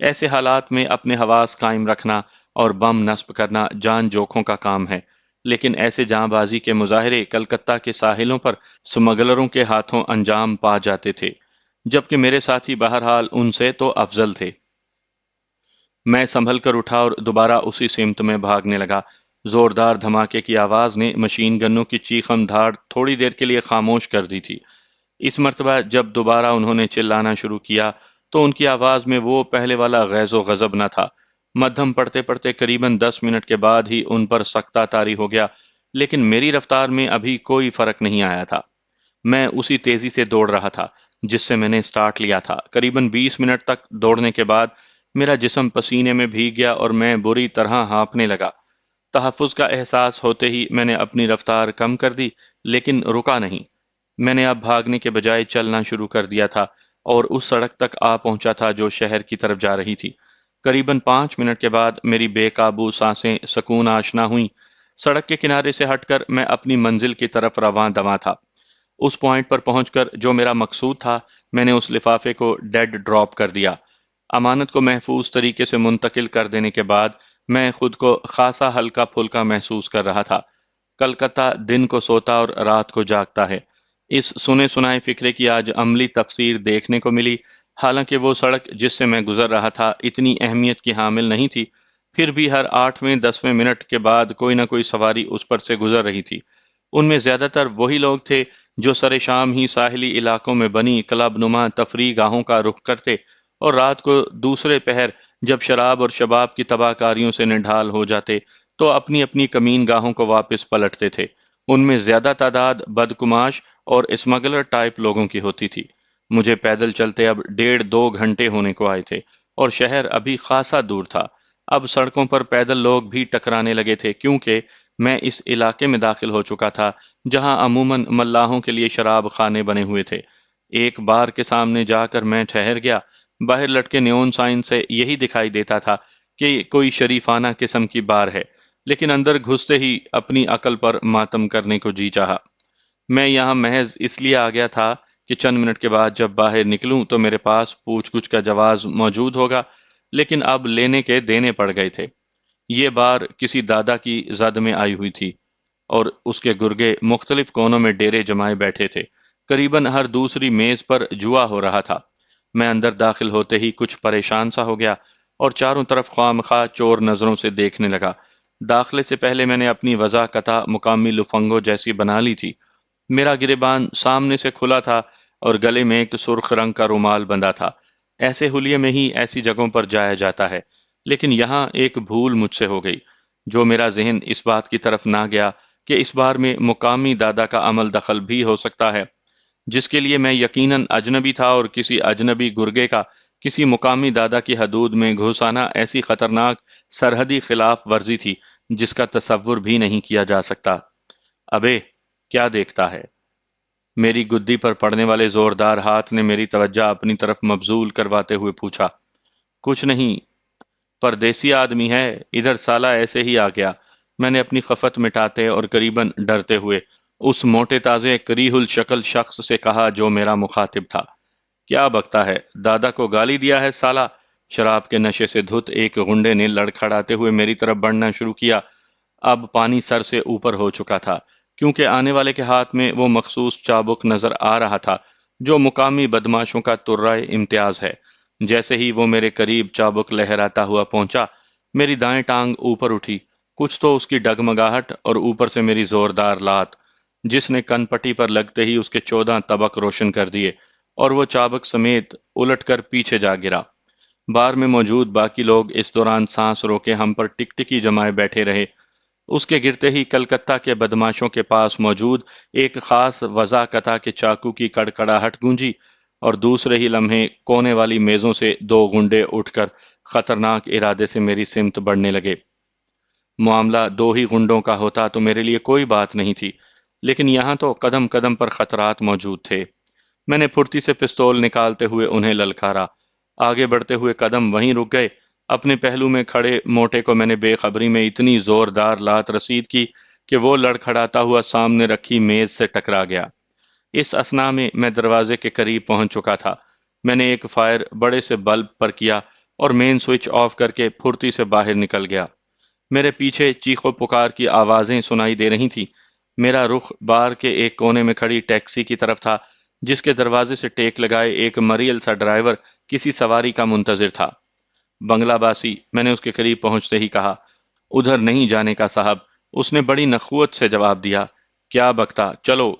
ایسے حالات میں اپنے حواس قائم رکھنا اور بم نصب کرنا جان جوکھوں کا کام ہے، لیکن ایسے جاں بازی کے مظاہرے کلکتہ کے ساحلوں پر سمگلروں کے ہاتھوں انجام پا جاتے تھے، جبکہ میرے ساتھی بہرحال ان سے تو افضل تھے۔ میں سنبھل کر اٹھا اور دوبارہ اسی سمت میں بھاگنے لگا۔ زوردار دھماکے کی آواز نے مشین گنوں کی چیخم دھاڑ تھوڑی دیر کے لیے خاموش کر دی تھی۔ اس مرتبہ جب دوبارہ انہوں نے چلانا شروع کیا تو ان کی آواز میں وہ پہلے والا غیظ و غضب نہ تھا۔ مدھم پڑھتے پڑھتے قریباً 10 منٹ کے بعد ہی ان پر سختہ طاری ہو گیا، لیکن میری رفتار میں ابھی کوئی فرق نہیں آیا تھا۔ میں اسی تیزی سے دوڑ رہا تھا جس سے میں نے سٹارٹ لیا تھا۔ قریباً 20 منٹ تک دوڑنے کے بعد میرا جسم پسینے میں بھیگ گیا اور میں بری طرح ہانپنے لگا۔ تحفظ کا احساس ہوتے ہی میں نے اپنی رفتار کم کر دی، لیکن رکا نہیں۔ میں نے اب بھاگنے کے بجائے چلنا شروع کر دیا تھا، اور اس سڑک تک آ پہنچا تھا جو شہر کی طرف جا رہی تھی۔ قریباً 5 منٹ کے بعد میری بے قابو سانسیں سکون آشنا ہوئیں۔ سڑک کے کنارے سے ہٹ کر میں اپنی منزل کی طرف رواں دواں تھا۔ اس پوائنٹ پر پہنچ کر جو میرا مقصود تھا، میں نے اس لفافے کو ڈیڈ ڈراپ کر دیا۔ امانت کو محفوظ طریقے سے منتقل کر دینے کے بعد میں خود کو خاصا ہلکا پھلکا محسوس کر رہا تھا۔ کلکتہ دن کو سوتا اور رات کو جاگتا ہے۔ اس سنے سنائے فکرے کی آج عملی تفسیر دیکھنے کو ملی۔ حالانکہ وہ سڑک جس سے میں گزر رہا تھا اتنی اہمیت کی حامل نہیں تھی، پھر بھی ہر 8ویں 10ویں منٹ کے بعد کوئی نہ کوئی سواری اس پر سے گزر رہی تھی۔ ان میں زیادہ تر وہی لوگ تھے جو سر شام ہی ساحلی علاقوں میں بنی کلب نما تفریح گاہوں کا رخ کرتے اور رات کو دوسرے پہر جب شراب اور شباب کی تباہ کاریوں سے نڈھال ہو جاتے تو اپنی اپنی کمین گاہوں کو واپس پلٹتے تھے۔ ان میں زیادہ تعداد بدکماش اور اسمگلر ٹائپ لوگوں کی ہوتی تھی۔ مجھے پیدل چلتے اب 1.5 2 گھنٹے ہونے کو آئے تھے اور شہر ابھی خاصا دور تھا۔ اب سڑکوں پر پیدل لوگ بھی ٹکرانے لگے تھے کیونکہ میں اس علاقے میں داخل ہو چکا تھا جہاں عموماً ملاحوں کے لیے شراب خانے بنے ہوئے تھے۔ ایک بار کے سامنے جا کر میں ٹھہر گیا۔ باہر لٹکے نیون سائن سے یہی دکھائی دیتا تھا کہ کوئی شریفانہ قسم کی بار ہے، لیکن اندر گھستے ہی اپنی عقل پر ماتم کرنے کو جی چاہا۔ میں یہاں محض اس لیے آ گیا تھا کہ چند منٹ کے بعد جب باہر نکلوں تو میرے پاس پوچھ گچھ کا جواز موجود ہوگا، لیکن اب لینے کے دینے پڑ گئے تھے۔ یہ بار کسی دادا کی زد میں آئی ہوئی تھی اور اس کے گرگے مختلف کونوں میں ڈیرے جمائے بیٹھے تھے۔ قریباً ہر دوسری میز پر جوا ہو رہا تھا۔ میں اندر داخل ہوتے ہی کچھ پریشان سا ہو گیا اور چاروں طرف خواہ مخواہ چور نظروں سے دیکھنے لگا۔ داخلے سے پہلے میں نے اپنی وضاحت مقامی لفنگوں جیسی بنا لی تھی۔ میرا گریبان سامنے سے کھلا تھا اور گلے میں ایک سرخ رنگ کا رومال بندھا تھا۔ ایسے حلیے میں ہی ایسی جگہوں پر جایا جاتا ہے، لیکن یہاں ایک بھول مجھ سے ہو گئی جو میرا ذہن اس بات کی طرف نہ گیا کہ اس بار میں مقامی دادا کا عمل دخل بھی ہو سکتا ہے، جس کے لیے میں یقیناً اجنبی تھا، اور کسی اجنبی گرگے کا کسی مقامی دادا کی حدود میں گھس آنا ایسی خطرناک سرحدی خلاف ورزی تھی جس کا تصور بھی نہیں کیا جا سکتا۔ ابے، کیا دیکھتا ہے؟ میری گدی پر پڑنے والے زوردار ہاتھ نے میری توجہ اپنی طرف مبذول کرواتے ہوئے پوچھا۔ کچھ نہیں، پردیسی آدمی ہے، ادھر سالہ ایسے ہی آ گیا، میں نے اپنی خفت مٹاتے اور قریباً ڈرتے ہوئے اس موٹے تازے کریح الشکل شخص سے کہا جو میرا مخاطب تھا۔ کیا بکتا ہے؟ دادا کو گالی دیا ہے سالہ؟ شراب کے نشے سے دھت ایک غنڈے نے لڑکھڑاتے ہوئے میری طرف بڑھنا شروع کیا۔ اب پانی سر سے اوپر ہو چکا تھا کیونکہ آنے والے کے ہاتھ میں وہ مخصوص چابک نظر آ رہا تھا جو مقامی بدماشوں کا ترائے امتیاز ہے۔ جیسے ہی وہ میرے قریب چابک لہراتا ہوا پہنچا، میری دائیں ٹانگ اوپر اٹھی، کچھ تو اس کی ڈگمگاہٹ اور اوپر سے میری زوردار لات جس نے کن پٹی پر لگتے ہی اس کے 14 طبق روشن کر دیے اور وہ چابک سمیت الٹ کر پیچھے جا گرا۔ بار میں موجود باقی لوگ اس دوران سانس روکے ہم پر ٹک ٹکی جمائے بیٹھے رہے۔ اس کے گرتے ہی کلکتہ کے بدماشوں کے پاس موجود ایک خاص وضاحت کے چاقو کی کڑکڑاہٹ گونجی اور دوسرے ہی لمحے کونے والی میزوں سے 2 غنڈے اٹھ کر خطرناک ارادے سے میری سمت بڑھنے لگے۔ معاملہ 2 ہی غنڈوں کا ہوتا تو میرے لیے کوئی بات نہیں تھی، لیکن یہاں تو قدم قدم پر خطرات موجود تھے۔ میں نے پھرتی سے پستول نکالتے ہوئے انہیں للکارا۔ آگے بڑھتے ہوئے قدم وہیں رک گئے۔ اپنے پہلو میں کھڑے موٹے کو میں نے بے خبری میں اتنی زوردار لات رسید کی کہ وہ لڑکھڑاتا ہوا سامنے رکھی میز سے ٹکرا گیا۔ اس اثنا میں میں دروازے کے قریب پہنچ چکا تھا۔ میں نے ایک فائر بڑے سے بلب پر کیا اور مین سوئچ آف کر کے پھرتی سے باہر نکل گیا۔ میرے پیچھے چیخ و پکار کی آوازیں سنائی دے رہی تھیں۔ میرا رخ بار کے ایک کونے میں کھڑی ٹیکسی کی طرف تھا جس کے دروازے سے ٹیک لگائے ایک مریل سا ڈرائیور کسی سواری کا منتظر تھا۔ بنگلہ باسی، میں نے اس کے قریب پہنچتے ہی کہا۔ ادھر نہیں جانے کا صاحب، اس نے بڑی نخوت سے جواب دیا۔ کیا بکتا، چلو۔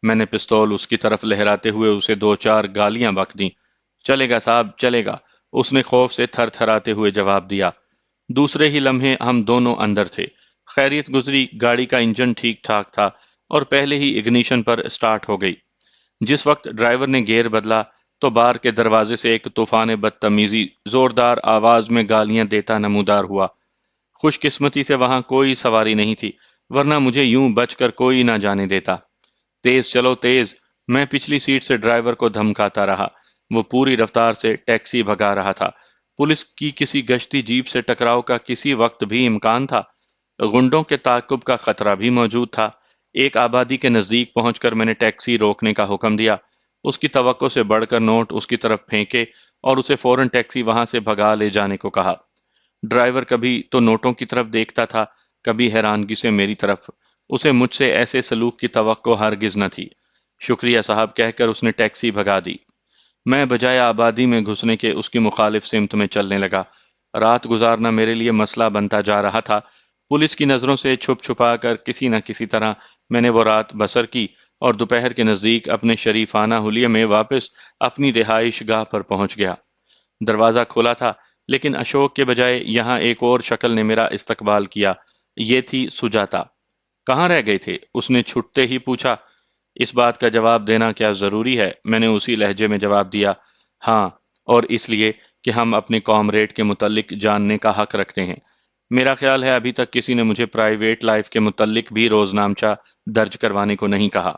میں نے پستول اس کی طرف لہراتے ہوئے اسے 2 4 گالیاں بک دیں۔ چلے گا صاحب، چلے گا، اس نے خوف سے تھر تھراتے ہوئے جواب دیا۔ دوسرے ہی لمحے ہم دونوں اندر تھے۔ خیریت گزری، گاڑی کا انجن ٹھیک ٹھاک تھا اور پہلے ہی اگنیشن پر سٹارٹ ہو گئی۔ جس وقت ڈرائیور نے گیئر بدلا تو بار کے دروازے سے ایک طوفان بدتمیزی زوردار آواز میں گالیاں دیتا نمودار ہوا۔ خوش قسمتی سے وہاں کوئی سواری نہیں تھی، ورنہ مجھے یوں بچ کر کوئی نہ جانے دیتا۔ تیز چلو تیز، میں پچھلی سیٹ سے ڈرائیور کو دھمکاتا رہا۔ وہ پوری رفتار سے ٹیکسی بھگا رہا تھا۔ پولیس کی کسی گشتی جیپ سے ٹکراؤ کا کسی وقت بھی امکان تھا۔ غنڈوں کے تعاقب کا خطرہ بھی موجود تھا۔ ایک آبادی کے نزدیک پہنچ کر میں نے ٹیکسی روکنے کا حکم دیا۔ اس کی توقع سے بڑھ کر نوٹ اس کی طرف پھینکے اور اسے فوراً ٹیکسی وہاں سے بھگا لے جانے کو کہا۔ ڈرائیور کبھی تو نوٹوں کی طرف دیکھتا تھا، کبھی حیرانگی سے میری طرف۔ اسے مجھ سے ایسے سلوک کی توقع ہرگز نہ تھی۔ شکریہ صاحب کہہ کر اس نے ٹیکسی بھگا دی۔ میں بجائے آبادی میں گھسنے کے اس کی مخالف سمت میں چلنے لگا۔ رات گزارنا میرے لیے مسئلہ بنتا جا رہا تھا۔ پولیس کی نظروں سے چھپ چھپا کر کسی نہ کسی طرح میں نے وہ رات بسر کی اور دوپہر کے نزدیک اپنے شریفانہ حلیے میں واپس اپنی رہائش گاہ پر پہنچ گیا۔ دروازہ کھلا تھا، لیکن اشوک کے بجائے یہاں ایک اور شکل نے میرا استقبال کیا۔ یہ تھی سجاتا۔ کہاں رہ گئے تھے؟ اس نے چھٹتے ہی پوچھا۔ اس بات کا جواب دینا کیا ضروری ہے؟ میں نے اسی لہجے میں جواب دیا۔ ہاں، اور اس لیے کہ ہم اپنے کامریڈ کے متعلق جاننے کا حق رکھتے ہیں۔ میرا خیال ہے ابھی تک کسی نے مجھے پرائیویٹ لائف کے متعلق بھی روزنامچہ درج کروانے کو نہیں کہا۔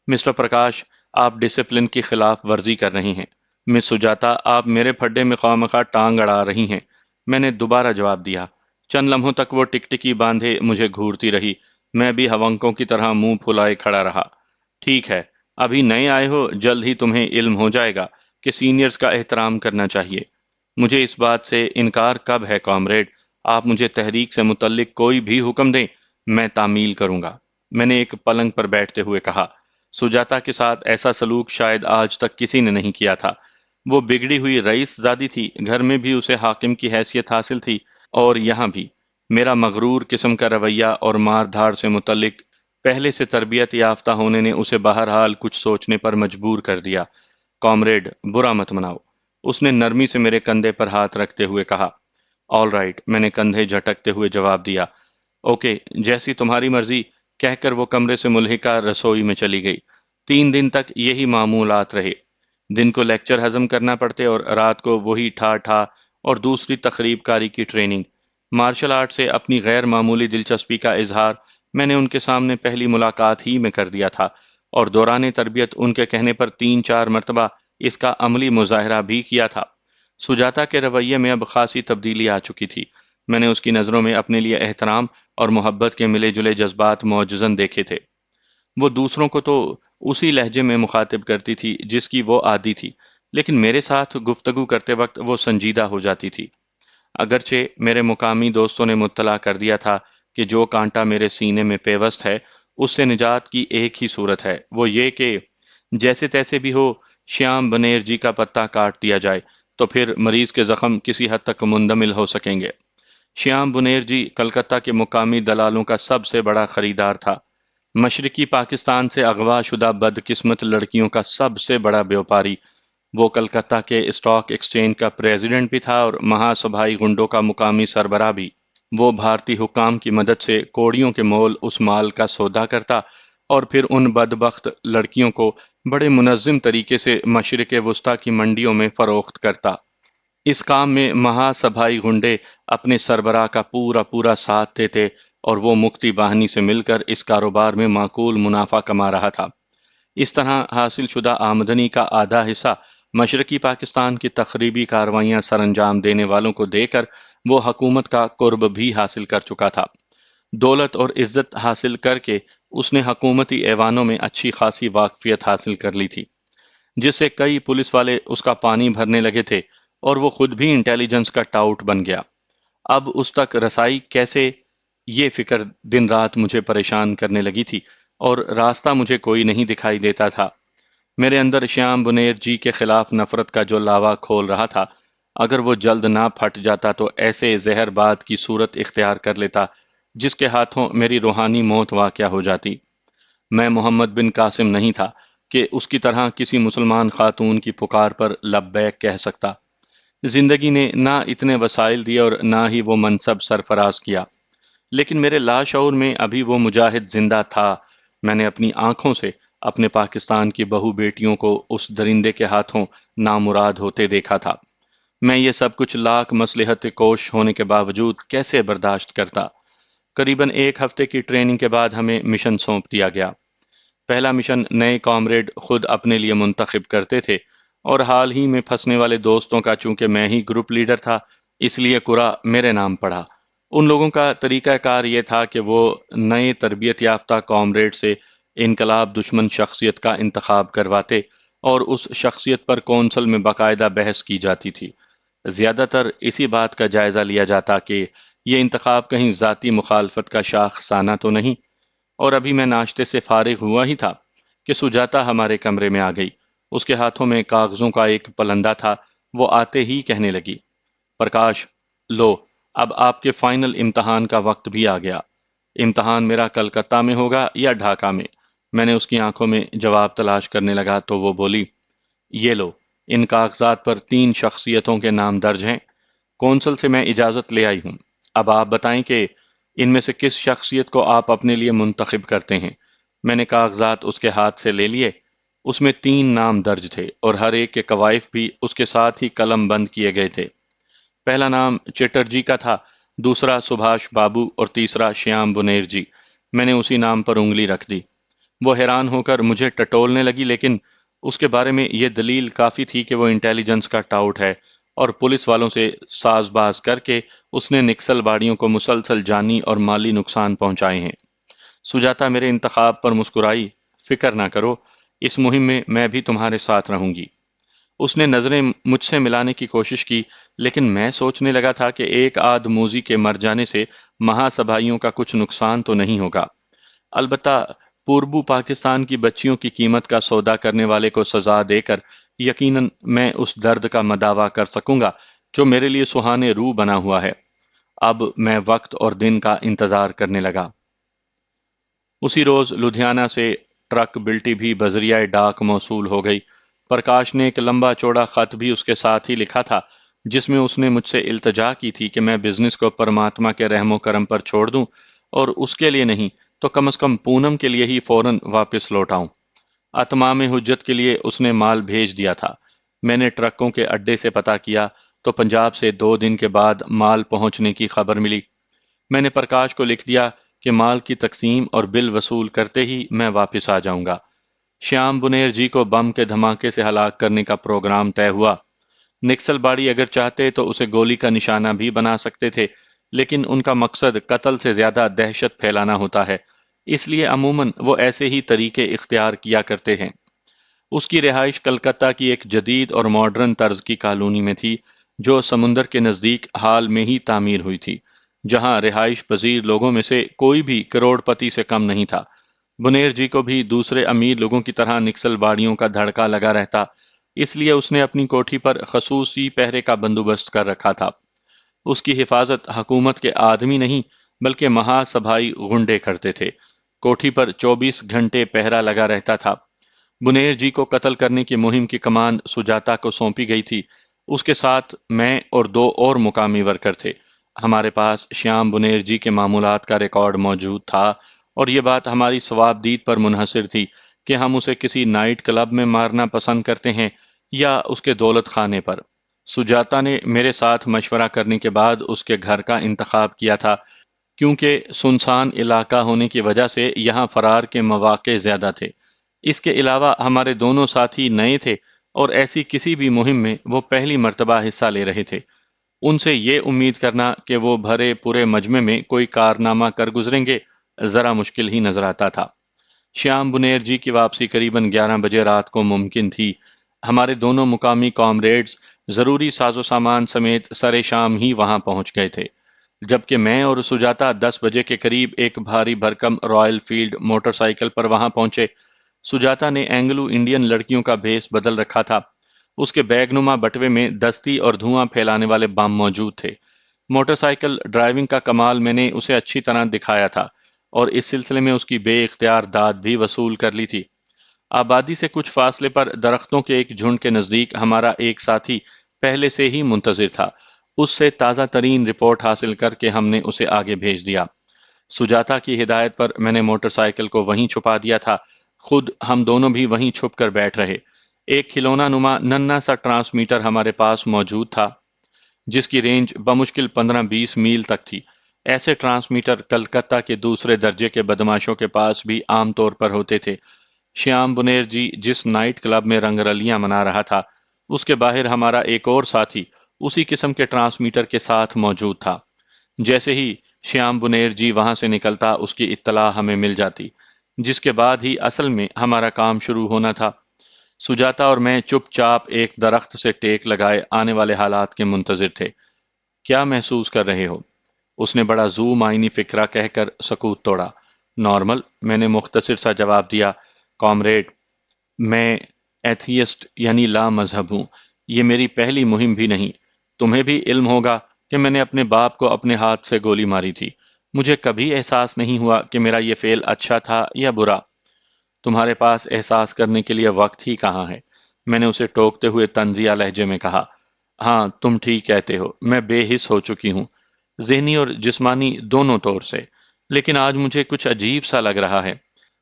مسٹر پرکاش، آپ ڈسپلن کی خلاف ورزی کر رہی ہیں۔ مس سجاتا، آپ میرے پھڈے میں خواہ ٹانگ اڑا رہی ہیں۔ میں نے دوبارہ جواب دیا۔ چند لمحوں تک وہ ٹکٹکی باندھے مجھے گھورتی رہی۔ میں بھی ہونکوں کی طرح منہ پھلائے کھڑا رہا۔ ٹھیک ہے، ابھی نئے آئے ہو، جلد ہی تمہیں علم ہو جائے گا کہ سینئرز کا احترام کرنا چاہیے۔ مجھے اس بات سے انکار کب ہے کامریڈ؟ آپ مجھے تحریک سے متعلق کوئی بھی حکم دیں، میں تعمیل کروں گا، میں نے ایک پلنگ پر بیٹھتے ہوئے کہا۔ سجاتا کے ساتھ ایسا سلوک شاید آج تک کسی نے نہیں کیا تھا۔ وہ بگڑی ہوئی رئیس زادی تھی، گھر میں بھی اسے حاکم کی حیثیت حاصل تھی، اور یہاں بھی میرا مغرور قسم کا رویہ اور مار دھاڑ سے متعلق پہلے سے تربیت یافتہ ہونے نے اسے بہرحال کچھ سوچنے پر مجبور کر دیا۔ کامریڈ، برا مت مناؤ، اس نے نرمی سے میرے کندھے پر ہاتھ رکھتے ہوئے کہا۔ آل رائٹ، میں نے کندھے جھٹکتے ہوئے جواب دیا۔ اوکے، جیسی تمہاری مرضی، کہہ کر وہ کمرے سے ملحقہ رسوئی میں چلی گئی۔ 3 دن تک یہی معمولات رہے۔ دن کو لیکچر ہضم کرنا پڑتے اور رات کو وہی ٹھا ٹھا اور دوسری تخریب کاری کی ٹریننگ۔ مارشل آرٹ سے اپنی غیر معمولی دلچسپی کا اظہار میں نے ان کے سامنے پہلی ملاقات ہی میں کر دیا تھا، اور دوران تربیت ان کے کہنے پر 3-4 مرتبہ اس کا عملی مظاہرہ بھی کیا تھا۔ سجاتا کے رویے میں اب خاصی تبدیلی آ چکی تھی۔ میں نے اس کی نظروں میں اپنے لیے احترام اور محبت کے ملے جلے جذبات معجزن دیکھے تھے۔ وہ دوسروں کو تو اسی لہجے میں مخاطب کرتی تھی جس کی وہ عادی تھی، لیکن میرے ساتھ گفتگو کرتے وقت وہ سنجیدہ ہو جاتی تھی۔ اگرچہ میرے مقامی دوستوں نے مطلع کر دیا تھا کہ جو کانٹا میرے سینے میں پیوست ہے اس سے نجات کی ایک ہی صورت ہے، وہ یہ کہ جیسے تیسے بھی ہو شیام بنیر جی کا پتہ کاٹ دیا جائے، تو پھر مریض کے زخم کسی حد تک مندمل ہو سکیں گے۔ شیام بنیر جی کلکتہ کے مقامی دلالوں کا سب سے بڑا خریدار تھا۔ مشرقی پاکستان سے اغوا شدہ بدقسمت لڑکیوں کا سب سے بڑا بیوپاری۔ وہ کلکتہ کے اسٹاک ایکسچینج کا پریزیڈنٹ بھی تھا اور مہا سبھائی گنڈوں کا مقامی سربراہ بھی۔ وہ بھارتی حکام کی مدد سے کوڑیوں کے مول اس مال کا سودا کرتا اور پھر ان بدبخت لڑکیوں کو بڑے منظم طریقے سے مشرق وسطی کی منڈیوں میں فروخت کرتا۔ اس کام میں مہا سبھائی گنڈے اپنے سربراہ کا پورا ساتھ دیتے اور وہ مکتی باہنی سے مل کر اس کاروبار میں معقول منافع کما رہا تھا۔ اس طرح حاصل شدہ آمدنی کا آدھا حصہ مشرقی پاکستان کی تخریبی کارروائیاں سر انجام دینے والوں کو دے کر وہ حکومت کا قرب بھی حاصل کر چکا تھا۔ دولت اور عزت حاصل کر کے اس نے حکومتی ایوانوں میں اچھی خاصی واقفیت حاصل کر لی تھی، جس سے کئی پولیس والے اس کا پانی بھرنے لگے تھے اور وہ خود بھی انٹیلیجنس کا ٹاؤٹ بن گیا۔ اب اس تک رسائی کیسے، یہ فکر دن رات مجھے پریشان کرنے لگی تھی، اور راستہ مجھے کوئی نہیں دکھائی دیتا تھا۔ میرے اندر شیام بنیر جی کے خلاف نفرت کا جو لاوا کھول رہا تھا، اگر وہ جلد نہ پھٹ جاتا تو ایسے زہر باد کی صورت اختیار کر لیتا جس کے ہاتھوں میری روحانی موت واقع ہو جاتی۔ میں محمد بن قاسم نہیں تھا کہ اس کی طرح کسی مسلمان خاتون کی پکار پر لبیک کہہ سکتا۔ زندگی نے نہ اتنے وسائل دیے اور نہ ہی وہ منصب سرفراز کیا، لیکن میرے لاشعور میں ابھی وہ مجاہد زندہ تھا۔ میں نے اپنی آنکھوں سے اپنے پاکستان کی بہو بیٹیوں کو اس درندے کے ہاتھوں نامراد ہوتے دیکھا تھا۔ میں یہ سب کچھ لاکھ مصلحت کوش ہونے کے باوجود کیسے برداشت کرتا؟ قریباً 1 ہفتے کی ٹریننگ کے بعد ہمیں مشن سونپ دیا گیا۔ پہلا مشن نئے کامریڈ خود اپنے لیے منتخب کرتے تھے اور حال ہی میں پھنسنے والے دوستوں کا چونکہ میں ہی گروپ لیڈر تھا، اس لیے کرا میرے نام پڑا۔ ان لوگوں کا طریقہ کار یہ تھا کہ وہ نئے تربیت یافتہ کامریڈ سے انقلاب دشمن شخصیت کا انتخاب کرواتے اور اس شخصیت پر کونسل میں باقاعدہ بحث کی جاتی تھی۔ زیادہ تر اسی بات کا جائزہ لیا جاتا کہ یہ انتخاب کہیں ذاتی مخالفت کا شاخسانہ تو نہیں۔ اور ابھی میں ناشتے سے فارغ ہوا ہی تھا کہ سجاتا ہمارے کمرے میں آ گئی۔ اس کے ہاتھوں میں کاغذوں کا ایک پلندہ تھا۔ وہ آتے ہی کہنے لگی، پرکاش، لو، اب آپ کے فائنل امتحان کا وقت بھی آ گیا۔ امتحان میرا کلکتہ میں ہوگا یا ڈھاکہ میں؟ میں نے اس کی آنکھوں میں جواب تلاش کرنے لگا تو وہ بولی، یہ لو، ان کاغذات پر 3 شخصیتوں کے نام درج ہیں۔ کونسل سے میں اجازت لے آئی ہوں۔ اب آپ بتائیں کہ ان میں سے کس شخصیت کو آپ اپنے لیے منتخب کرتے ہیں؟ میں نے کاغذات اس کے ہاتھ سے لے لیے۔ اس میں 3 نام درج تھے اور ہر ایک کے کوائف بھی اس کے ساتھ ہی قلم بند کیے گئے تھے۔ پہلا نام چٹرجی کا تھا، دوسرا سبھاش بابو اور تیسرا شیام بنیر جی۔ میں نے اسی نام پر انگلی رکھ دی۔ وہ حیران ہو کر مجھے ٹٹولنے لگی، لیکن اس کے بارے میں یہ دلیل کافی تھی کہ وہ انٹیلیجنس کا ٹاؤٹ ہے اور پولیس والوں سے ساز باز کر کے اس نے نکسل باڑیوں کو مسلسل جانی اور مالی نقصان پہنچائے ہیں۔ سجاتا میرے انتخاب پر مسکرائی، فکر نہ کرو، اس مہم میں میں بھی تمہارے ساتھ رہوں گی۔ اس نے نظریں مجھ سے ملانے کی کوشش کی، لیکن میں سوچنے لگا تھا کہ ایک آدھ موذی کے مر جانے سے مہا سبھائیوں کا کچھ نقصان تو نہیں ہوگا۔ البتہ پوربو پاکستان کی بچیوں کی قیمت کا سودا کرنے والے کو سزا دے کر یقیناً میں اس درد کا مداوع کر سکوں گا جو میرے لیے سہانے روح بنا ہوا ہے۔ اب میں وقت اور دن کا انتظار کرنے لگا۔ اسی روز لدھیانہ سے ٹرک بلٹی بھی بذریعہ ڈاک موصول ہو گئی۔ پرکاش نے ایک لمبا چوڑا خط بھی اس کے ساتھ ہی لکھا تھا، جس میں اس نے مجھ سے التجا کی تھی کہ میں بزنس کو پرماتما کے رحم و کرم پر چھوڑ دوں اور اس کے لیے نہیں تو کم از کم پونم کے لیے ہی فوراً واپس لوٹ آؤں۔ اتمام حجت کے لیے اس نے مال بھیج دیا تھا۔ میں نے ٹرکوں کے اڈے سے پتہ کیا تو پنجاب سے 2 دن کے بعد مال پہنچنے کی خبر ملی۔ میں نے پرکاش کو لکھ دیا کہ مال کی تقسیم اور بل وصول کرتے ہی میں واپس آ جاؤں گا۔ شیام بنیر جی کو بم کے دھماکے سے ہلاک کرنے کا پروگرام طے ہوا۔ نکسل باڑی اگر چاہتے تو اسے گولی کا نشانہ بھی بنا سکتے تھے، لیکن ان کا مقصد قتل سے زیادہ دہشت پھیلانا ہوتا ہے، اس لیے عموماً وہ ایسے ہی طریقے اختیار کیا کرتے ہیں۔ اس کی رہائش کلکتہ کی ایک جدید اور ماڈرن طرز کی کالونی میں تھی جو سمندر کے نزدیک حال میں ہی تعمیر ہوئی تھی، جہاں رہائش پذیر لوگوں میں سے کوئی بھی کروڑ پتی سے کم نہیں تھا۔ بنیر جی کو بھی دوسرے امیر لوگوں کی طرح نکسل باڑیوں کا دھڑکا لگا رہتا، اس لیے اس نے اپنی کوٹھی پر خصوصی پہرے کا بندوبست کر رکھا تھا۔ اس کی حفاظت حکومت کے آدمی نہیں بلکہ مہا سبھائی غنڈے کرتے تھے۔ کوٹھی پر 24 گھنٹے پہرا لگا رہتا تھا۔ بنیر جی کو قتل کرنے کی مہم کی کمان سجاتا کو سونپی گئی تھی۔ اس کے ساتھ میں اور 2 اور مقامی ورکر تھے۔ ہمارے پاس شیام بنیر جی کے معمولات کا ریکارڈ موجود تھا اور یہ بات ہماری ثوابدید پر منحصر تھی کہ ہم اسے کسی نائٹ کلب میں مارنا پسند کرتے ہیں یا اس کے دولت خانے پر۔ سجاتا نے میرے ساتھ مشورہ کرنے کے بعد اس کے گھر کا انتخاب کیا تھا، کیونکہ سنسان علاقہ ہونے کی وجہ سے یہاں فرار کے مواقع زیادہ تھے۔ اس کے علاوہ ہمارے دونوں ساتھی نئے تھے اور ایسی کسی بھی مہم میں وہ پہلی مرتبہ حصہ لے رہے تھے۔ ان سے یہ امید کرنا کہ وہ بھرے پورے مجمع میں کوئی کارنامہ کر گزریں گے ذرا مشکل ہی نظر آتا تھا۔ شیام بنیر جی کی واپسی قریباً 11 بجے رات کو ممکن تھی۔ ہمارے دونوں مقامی کامریڈز ضروری ساز و سامان سمیت سرے شام ہی وہاں پہنچ گئے تھے، جبکہ میں اور سجاتا 10 بجے کے قریب ایک بھاری بھرکم رائل فیلڈ موٹر سائیکل پر وہاں پہنچے۔ سجاتا نے اینگلو انڈین لڑکیوں کا بھیس بدل رکھا تھا۔ اس کے بیگ نما بٹوے میں دستی اور دھواں پھیلانے والے بم موجود تھے۔ موٹر سائیکل ڈرائیونگ کا کمال میں نے اسے اچھی طرح دکھایا تھا اور اس سلسلے میں اس کی بے اختیار داد بھی وصول کر لی تھی۔ آبادی سے کچھ فاصلے پر درختوں کے ایک جھنڈ کے نزدیک ہمارا ایک ساتھی پہلے سے ہی منتظر تھا۔ اس سے تازہ ترین رپورٹ حاصل کر کے ہم نے اسے آگے بھیج دیا۔ سجاتا کی ہدایت پر میں نے موٹر سائیکل کو وہیں چھپا دیا تھا، خود ہم دونوں بھی وہیں چھپ کر بیٹھ رہے۔ ایک کھلونا نما ننھا سا ٹرانسمیٹر ہمارے پاس موجود تھا جس کی رینج بمشکل 15-20 میل تک تھی۔ ایسے ٹرانسمیٹر کلکتہ کے دوسرے درجے کے بدماشوں کے پاس بھی عام طور پر ہوتے تھے۔ شیام بنیر جی جس نائٹ کلب میں رنگ رلیاں منا رہا تھا اس کے باہر ہمارا ایک اور ساتھی اسی قسم کے ٹرانسمیٹر کے ساتھ موجود تھا۔ جیسے ہی شیام بنیر جی وہاں سے نکلتا اس کی اطلاع ہمیں مل جاتی، جس کے بعد ہی اصل میں ہمارا کام شروع ہونا تھا۔ سجاتا اور میں چپ چاپ ایک درخت سے ٹیک لگائے آنے والے حالات کے منتظر تھے۔ کیا محسوس کر رہے ہو؟ اس نے بڑا زو معنی فکرہ کہہ کر سکوت توڑا۔ نارمل، میں نے مختصر سا جواب دیا۔ کامریڈ، میں ایتھیسٹ یعنی لا مذہب ہوں۔ یہ میری پہلی مہم بھی نہیں۔ تمہیں بھی علم ہوگا کہ میں نے اپنے باپ کو اپنے ہاتھ سے گولی ماری تھی۔ مجھے کبھی احساس نہیں ہوا کہ میرا یہ فعل اچھا تھا یا برا۔ تمہارے پاس احساس کرنے کے لیے وقت ہی کہاں ہے؟ میں نے اسے ٹوکتے ہوئے طنزیہ لہجے میں کہا۔ ہاں، تم ٹھیک کہتے ہو، میں بے حس ہو چکی ہوں، ذہنی اور جسمانی دونوں طور سے۔ لیکن آج مجھے کچھ عجیب سا لگ رہا ہے۔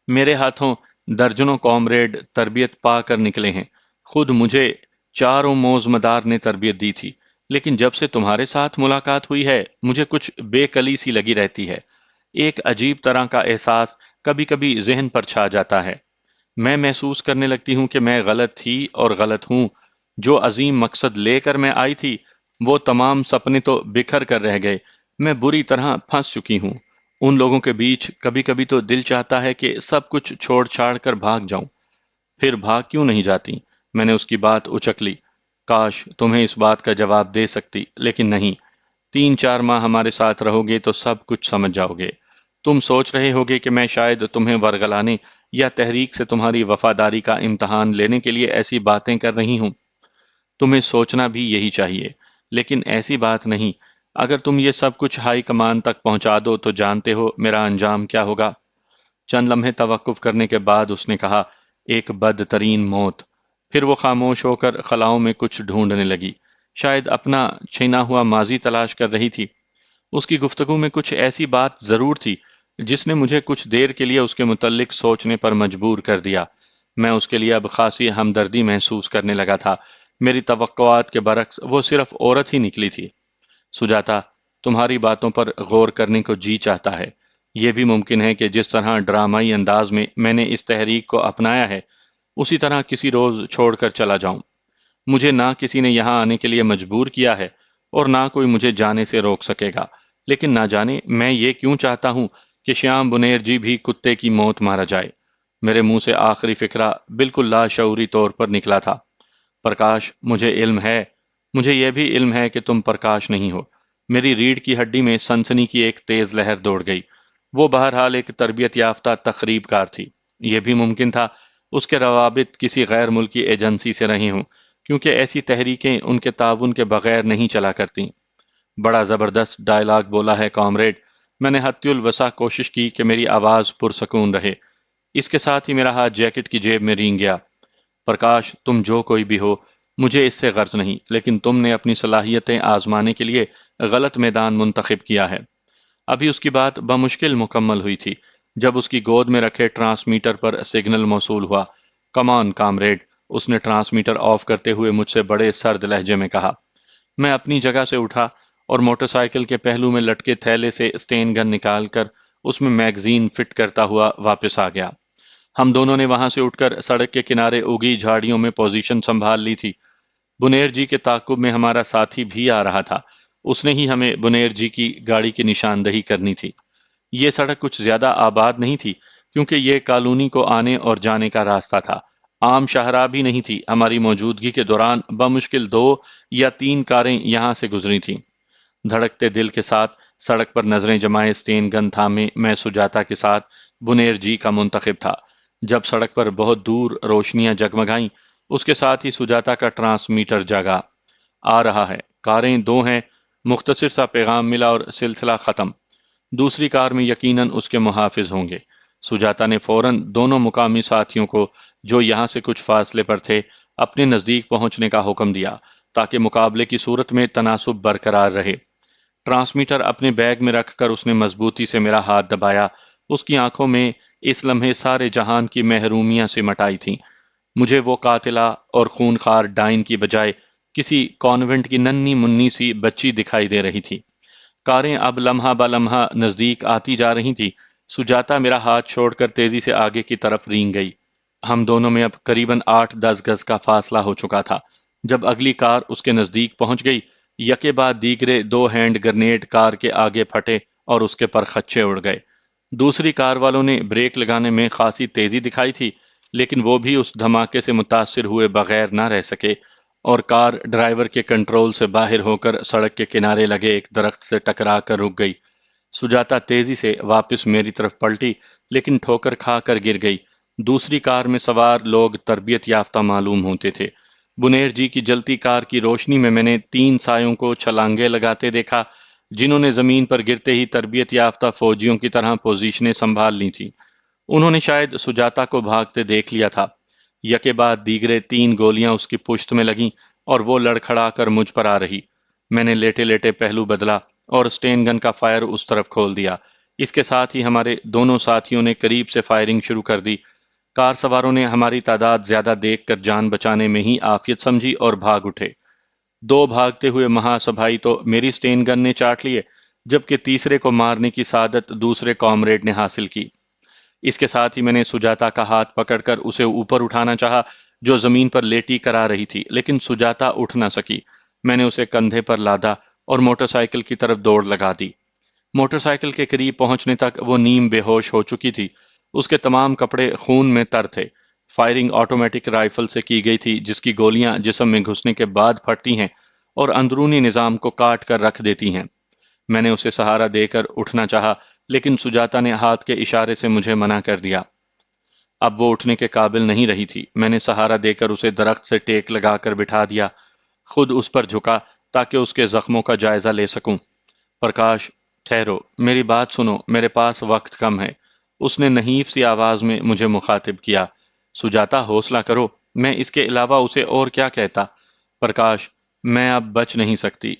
میرے ہاتھوں درجنوں کامریڈ تربیت پا کر نکلے ہیں۔ خود مجھے چاروں موز مدار نے تربیت دی تھی، لیکن جب سے تمہارے ساتھ ملاقات ہوئی ہے مجھے کچھ بے کلی سی لگی رہتی ہے۔ ایک عجیب طرح کا احساس کبھی کبھی ذہن پر چھا جاتا ہے۔ میں محسوس کرنے لگتی ہوں کہ میں غلط تھی اور غلط ہوں۔ جو عظیم مقصد لے کر میں آئی تھی وہ تمام سپنے تو بکھر کر رہ گئے۔ میں بری طرح پھنس چکی ہوں۔ ان لوگوں کے بیچ کبھی کبھی تو دل چاہتا ہے کہ سب کچھ چھوڑ چھاڑ کر بھاگ جاؤں۔ پھر بھاگ کیوں نہیں جاتی؟ میں نے اس کی بات اچک لی۔ کاش تمہیں اس بات کا جواب دے سکتی، لیکن نہیں۔ 3-4 ماہ ہمارے ساتھ رہو گے تو سب کچھ سمجھ جاؤ گے۔ تم سوچ رہے ہوگے کہ میں شاید تمہیں ورگلانے یا تحریک سے تمہاری وفاداری کا امتحان لینے کے لیے ایسی باتیں کر رہی ہوں۔ تمہیں سوچنا بھی یہی چاہیے، لیکن ایسی بات نہیں۔ اگر تم یہ سب کچھ ہائی کمان تک پہنچا دو تو جانتے ہو میرا انجام کیا ہوگا؟ چند لمحے توقف کرنے کے بعد اس نے کہا، ایک بدترین موت۔ پھر وہ خاموش ہو کر خلاؤں میں کچھ ڈھونڈنے لگی، شاید اپنا چھینا ہوا ماضی تلاش کر رہی تھی۔ اس کی گفتگو میں کچھ ایسی بات ضرور تھی جس نے مجھے کچھ دیر کے لیے اس کے متعلق سوچنے پر مجبور کر دیا۔ میں اس کے لیے اب خاصی ہمدردی محسوس کرنے لگا تھا۔ میری توقعات کے برعکس وہ صرف عورت ہی نکلی تھی۔ سجاتا، تمہاری باتوں پر غور کرنے کو جی چاہتا ہے۔ یہ بھی ممکن ہے کہ جس طرح ڈرامائی انداز میں نے اس تحریک کو اپنایا ہے، اسی طرح کسی روز چھوڑ کر چلا جاؤں۔ مجھے نہ کسی نے یہاں آنے کے لیے مجبور کیا ہے اور نہ کوئی مجھے جانے سے روک سکے گا، لیکن نہ جانے میں یہ کیوں چاہتا ہوں کہ شیام بنیر جی بھی کتے کی موت مارا جائے۔ میرے منہ سے آخری فقرہ بالکل لاشعوری طور پر نکلا تھا۔ پرکاش، مجھے علم ہے، مجھے یہ بھی علم ہے کہ تم پرکاش نہیں ہو۔ میری ریڑھ کی ہڈی میں سنسنی کی ایک تیز لہر دوڑ گئی۔ وہ بہرحال ایک تربیت یافتہ تخریب کار تھی۔ یہ بھی ممکن تھا اس کے روابط کسی غیر ملکی ایجنسی سے رہے ہوں، کیونکہ ایسی تحریکیں ان کے تعاون کے بغیر نہیں چلا کرتیں۔ بڑا زبردست ڈائلاگ بولا ہے کامریڈ۔ میں نے حتی الوسع کوشش کی کہ میری آواز پرسکون رہے۔ اس کے ساتھ ہی میرا ہاتھ جیکٹ کی جیب میں رینگ گیا۔ پرکاش، تم جو کوئی بھی ہو، مجھے اس سے غرض نہیں، لیکن تم نے اپنی صلاحیتیں آزمانے کے لیے غلط میدان منتخب کیا ہے۔ ابھی اس کی بات بمشکل مکمل ہوئی تھی جب اس کی گود میں رکھے ٹرانسمیٹر پر سگنل موصول ہوا۔ کم آن کامریڈ، اس نے ٹرانسمیٹر آف کرتے ہوئے مجھ سے بڑے سرد لہجے میں کہا۔ میں اپنی جگہ سے اٹھا اور موٹر سائیکل کے پہلو میں لٹکے تھیلے سے اسٹین گن نکال کر اس میں میگزین فٹ کرتا ہوا واپس آ گیا۔ ہم دونوں نے وہاں سے اٹھ کر سڑک کے کنارے اگی جھاڑیوں میں پوزیشن سنبھال لی تھی۔ بنیر جی کے تعاقب میں ہمارا ساتھی بھی آ رہا تھا۔ اس نے ہی ہمیں بنیر جی کی گاڑی کی نشاندہی کرنی تھی۔ یہ سڑک کچھ زیادہ آباد نہیں تھی، کیونکہ یہ کالونی کو آنے اور جانے کا راستہ تھا۔ عام شاہراہ بھی نہیں تھی۔ ہماری موجودگی کے دوران بمشکل 2 یا 3 کاریں یہاں سے گزری تھیں۔ دھڑکتے دل کے ساتھ سڑک پر نظریں جمائے اسٹین گن تھامے میں سجاتا کے ساتھ بنیر جی کا منتخب تھا۔ جب سڑک پر بہت دور روشنیاں جگمگائیں، اس کے ساتھ ہی سجاتا کا ٹرانسمیٹر جگا۔ آ رہا ہے، کاریں 2 ہیں، مختصر سا پیغام ملا اور سلسلہ ختم۔ دوسری کار میں یقیناً اس کے محافظ ہوں گے۔ سجاتا نے فوراً دونوں مقامی ساتھیوں کو جو یہاں سے کچھ فاصلے پر تھے اپنے نزدیک پہنچنے کا حکم دیا تاکہ مقابلے کی صورت میں تناسب برقرار رہے۔ ٹرانسمیٹر اپنے بیگ میں رکھ کر اس نے مضبوطی سے میرا ہاتھ دبایا۔ اس کی آنکھوں میں اس لمحے سارے جہان کی محرومیاں سمٹ آئی تھیں۔ مجھے وہ قاتلہ اور خونخوار ڈائن کی بجائے کسی کانوینٹ کی ننھی منی سی بچی دکھائی دے رہی تھی۔ کاریں اب لمحہ با لمحہ نزدیک آتی جا رہی تھی۔ سجاتا میرا ہاتھ چھوڑ کر تیزی سے آگے کی طرف رینگ گئی۔ ہم دونوں میں اب قریباً 8-10 گز کا فاصلہ ہو چکا تھا۔ جب اگلی کار اس کے نزدیک پہنچ گئی، یکے بعد دیگرے 2 ہینڈ گرنیڈ کار کے آگے پھٹے اور اس کے پرخچے اڑ گئے۔ دوسری کار والوں نے بریک لگانے میں خاصی تیزی دکھائی تھی، لیکن وہ بھی اس دھماکے سے متاثر ہوئے بغیر نہ رہ سکے اور کار ڈرائیور کے کنٹرول سے باہر ہو کر سڑک کے کنارے لگے ایک درخت سے ٹکرا کر رک گئی۔ سجاتا تیزی سے واپس میری طرف پلٹی، لیکن ٹھوکر کھا کر گر گئی۔ دوسری کار میں سوار لوگ تربیت یافتہ معلوم ہوتے تھے۔ بنیر جی کی جلتی کار کی روشنی میں نے 3 سایوں کو چھلانگے لگاتے دیکھا، جنہوں نے زمین پر گرتے ہی تربیت یافتہ فوجیوں کی طرح پوزیشنیں سنبھال لی تھیں۔ انہوں نے شاید سجاتا کو بھاگتے دیکھ لیا تھا۔ یکے بعد دیگرے 3 گولیاں اس کی پشت میں لگیں اور وہ لڑکھڑا کر مجھ پر آ رہی۔ میں نے لیٹے لیٹے پہلو بدلا اور اسٹین گن کا فائر اس طرف کھول دیا۔ اس کے ساتھ ہی ہمارے دونوں ساتھیوں نے قریب سے فائرنگ شروع کر دی۔ کار سواروں نے ہماری تعداد زیادہ دیکھ کر جان بچانے میں ہی عافیت سمجھی اور بھاگ اٹھے۔ 2 بھاگتے ہوئے مہا سبھائی تو میری اسٹین گن نے چاٹ لیے، جبکہ تیسرے کو مارنے کی سعادت دوسرے کامریڈ نے حاصل کی۔ اس کے ساتھ ہی میں نے سجاتا کا ہاتھ پکڑ کر اسے اوپر اٹھانا چاہا، جو زمین پر لیٹی کرا رہی تھی، لیکن سجاتا اٹھ نہ سکی۔ میں نے اسے کندھے پر لادا اور موٹر سائیکل کی طرف دوڑ لگا دی۔ موٹر سائیکل کے قریب پہنچنے تک وہ نیم بے ہوش ہو چکی تھی۔ اس کے تمام کپڑے خون میں تر تھے۔ فائرنگ آٹومیٹک رائفل سے کی گئی تھی، جس کی گولیاں جسم میں گھسنے کے بعد پھٹتی ہیں اور اندرونی نظام کو کاٹ کر رکھ دیتی ہیں۔ میں نے اسے سہارا دے کر اٹھنا چاہا، لیکن سجاتا نے ہاتھ کے اشارے سے مجھے منع کر دیا۔ اب وہ اٹھنے کے قابل نہیں رہی تھی۔ میں نے سہارا دے کر اسے درخت سے ٹیک لگا کر بٹھا دیا، خود اس پر جھکا تاکہ اس کے زخموں کا جائزہ لے سکوں۔ پرکاش، ٹھہرو، میری بات سنو، میرے پاس وقت کم ہے۔ اس نے نحیف سی آواز میں مجھے مخاطب کیا۔ سجاتا، حوصلہ کرو، میں اس کے علاوہ اسے اور کیا کہتا؟ پرکاش، میں اب بچ نہیں سکتی۔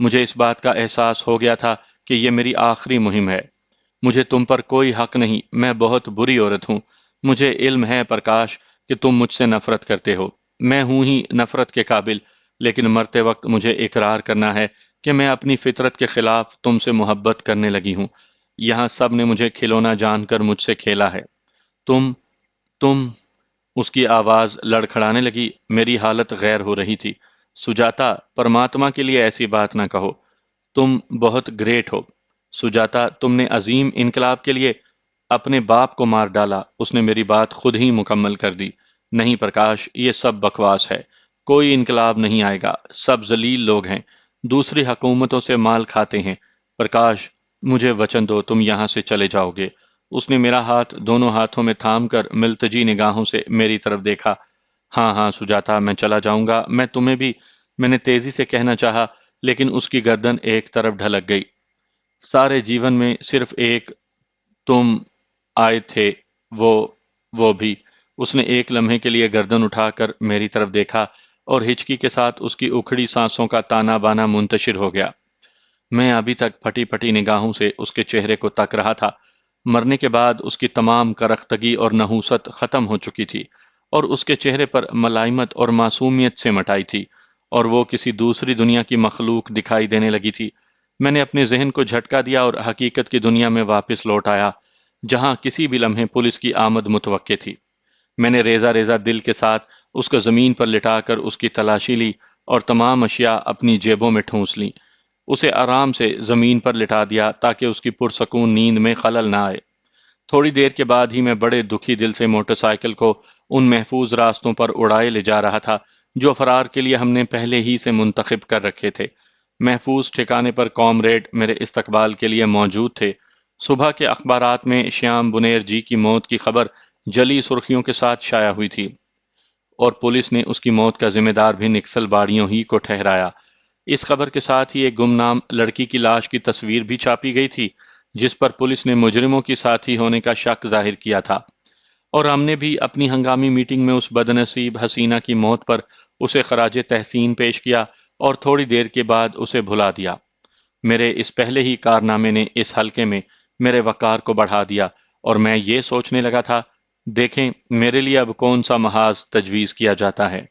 مجھے اس بات کا احساس ہو گیا تھا کہ یہ میری آخری مہم ہے۔ مجھے تم پر کوئی حق نہیں، میں بہت بری عورت ہوں۔ مجھے علم ہے پرکاش کہ تم مجھ سے نفرت کرتے ہو۔ میں ہوں ہی نفرت کے قابل، لیکن مرتے وقت مجھے اقرار کرنا ہے کہ میں اپنی فطرت کے خلاف تم سے محبت کرنے لگی ہوں۔ یہاں سب نے مجھے کھلونا جان کر مجھ سے کھیلا ہے۔ تم اس کی آواز لڑکھڑانے لگی۔ میری حالت غیر ہو رہی تھی۔ سجاتا، پرماتما کے لیے ایسی بات نہ کہو۔ تم بہت گریٹ ہو۔ سجاتا، تم نے عظیم انقلاب کے لیے اپنے باپ کو مار ڈالا۔ اس نے میری بات خود ہی مکمل کر دی۔ نہیں پرکاش، یہ سب بکواس ہے۔ کوئی انقلاب نہیں آئے گا۔ سب ذلیل لوگ ہیں، دوسری حکومتوں سے مال کھاتے ہیں۔ پرکاش، مجھے وچن دو، تم یہاں سے چلے جاؤ گے۔ اس نے میرا ہاتھ دونوں ہاتھوں میں تھام کر ملتجی نگاہوں سے میری طرف دیکھا۔ ہاں ہاں سجاتا، میں چلا جاؤں گا، میں تمہیں بھی، میں نے تیزی سے کہنا چاہا، لیکن اس کی گردن ایک طرف ڈھلک گئی۔ سارے جیون میں صرف ایک تم آئے تھے، وہ بھی۔ اس نے ایک لمحے کے لیے گردن اٹھا کر میری طرف دیکھا اور ہچکی کے ساتھ اس کی اکھڑی سانسوں کا تانا بانا منتشر ہو گیا۔ میں ابھی تک پھٹی پھٹی نگاہوں سے اس کے چہرے کو تک رہا تھا۔ مرنے کے بعد اس کی تمام کرختگی اور نحوست ختم ہو چکی تھی، اور اس کے چہرے پر ملائمت اور معصومیت سے مٹائی تھی، اور وہ کسی دوسری دنیا کی مخلوق دکھائی دینے لگی تھی۔ میں نے اپنے ذہن کو جھٹکا دیا اور حقیقت کی دنیا میں واپس لوٹ آیا، جہاں کسی بھی لمحے پولیس کی آمد متوقع تھی۔ میں نے ریزہ ریزہ دل کے ساتھ اس کو زمین پر لٹا کر اس کی تلاشی لی اور تمام اشیاء اپنی جیبوں میں ٹھونس لیں۔ اسے آرام سے زمین پر لٹا دیا تاکہ اس کی پرسکون نیند میں خلل نہ آئے۔ تھوڑی دیر کے بعد ہی میں بڑے دکھی دل سے موٹر سائیکل کو ان محفوظ راستوں پر اڑائے لے جا رہا تھا جو فرار کے لیے ہم نے پہلے ہی سے منتخب کر رکھے تھے۔ محفوظ ٹھکانے پر کامریڈ میرے استقبال کے لیے موجود تھے۔ صبح کے اخبارات میں شیام بنیر جی کی موت کی خبر جلی سرخیوں کے ساتھ شائع ہوئی تھی، اور پولیس نے اس کی موت کا ذمہ دار بھی نکسل باڑیوں ہی کو ٹھہرایا۔ اس خبر کے ساتھ ہی ایک گمنام لڑکی کی لاش کی تصویر بھی چھاپی گئی تھی، جس پر پولیس نے مجرموں کی ساتھی ہونے کا شک ظاہر کیا تھا، اور ہم نے بھی اپنی ہنگامی میٹنگ میں اس بدنصیب حسینہ کی موت پر اسے خراج تحسین پیش کیا اور تھوڑی دیر کے بعد اسے بھلا دیا۔ میرے اس پہلے ہی کارنامے نے اس حلقے میں میرے وقار کو بڑھا دیا، اور میں یہ سوچنے لگا تھا، دیکھیں میرے لیے اب کون سا محاذ تجویز کیا جاتا ہے۔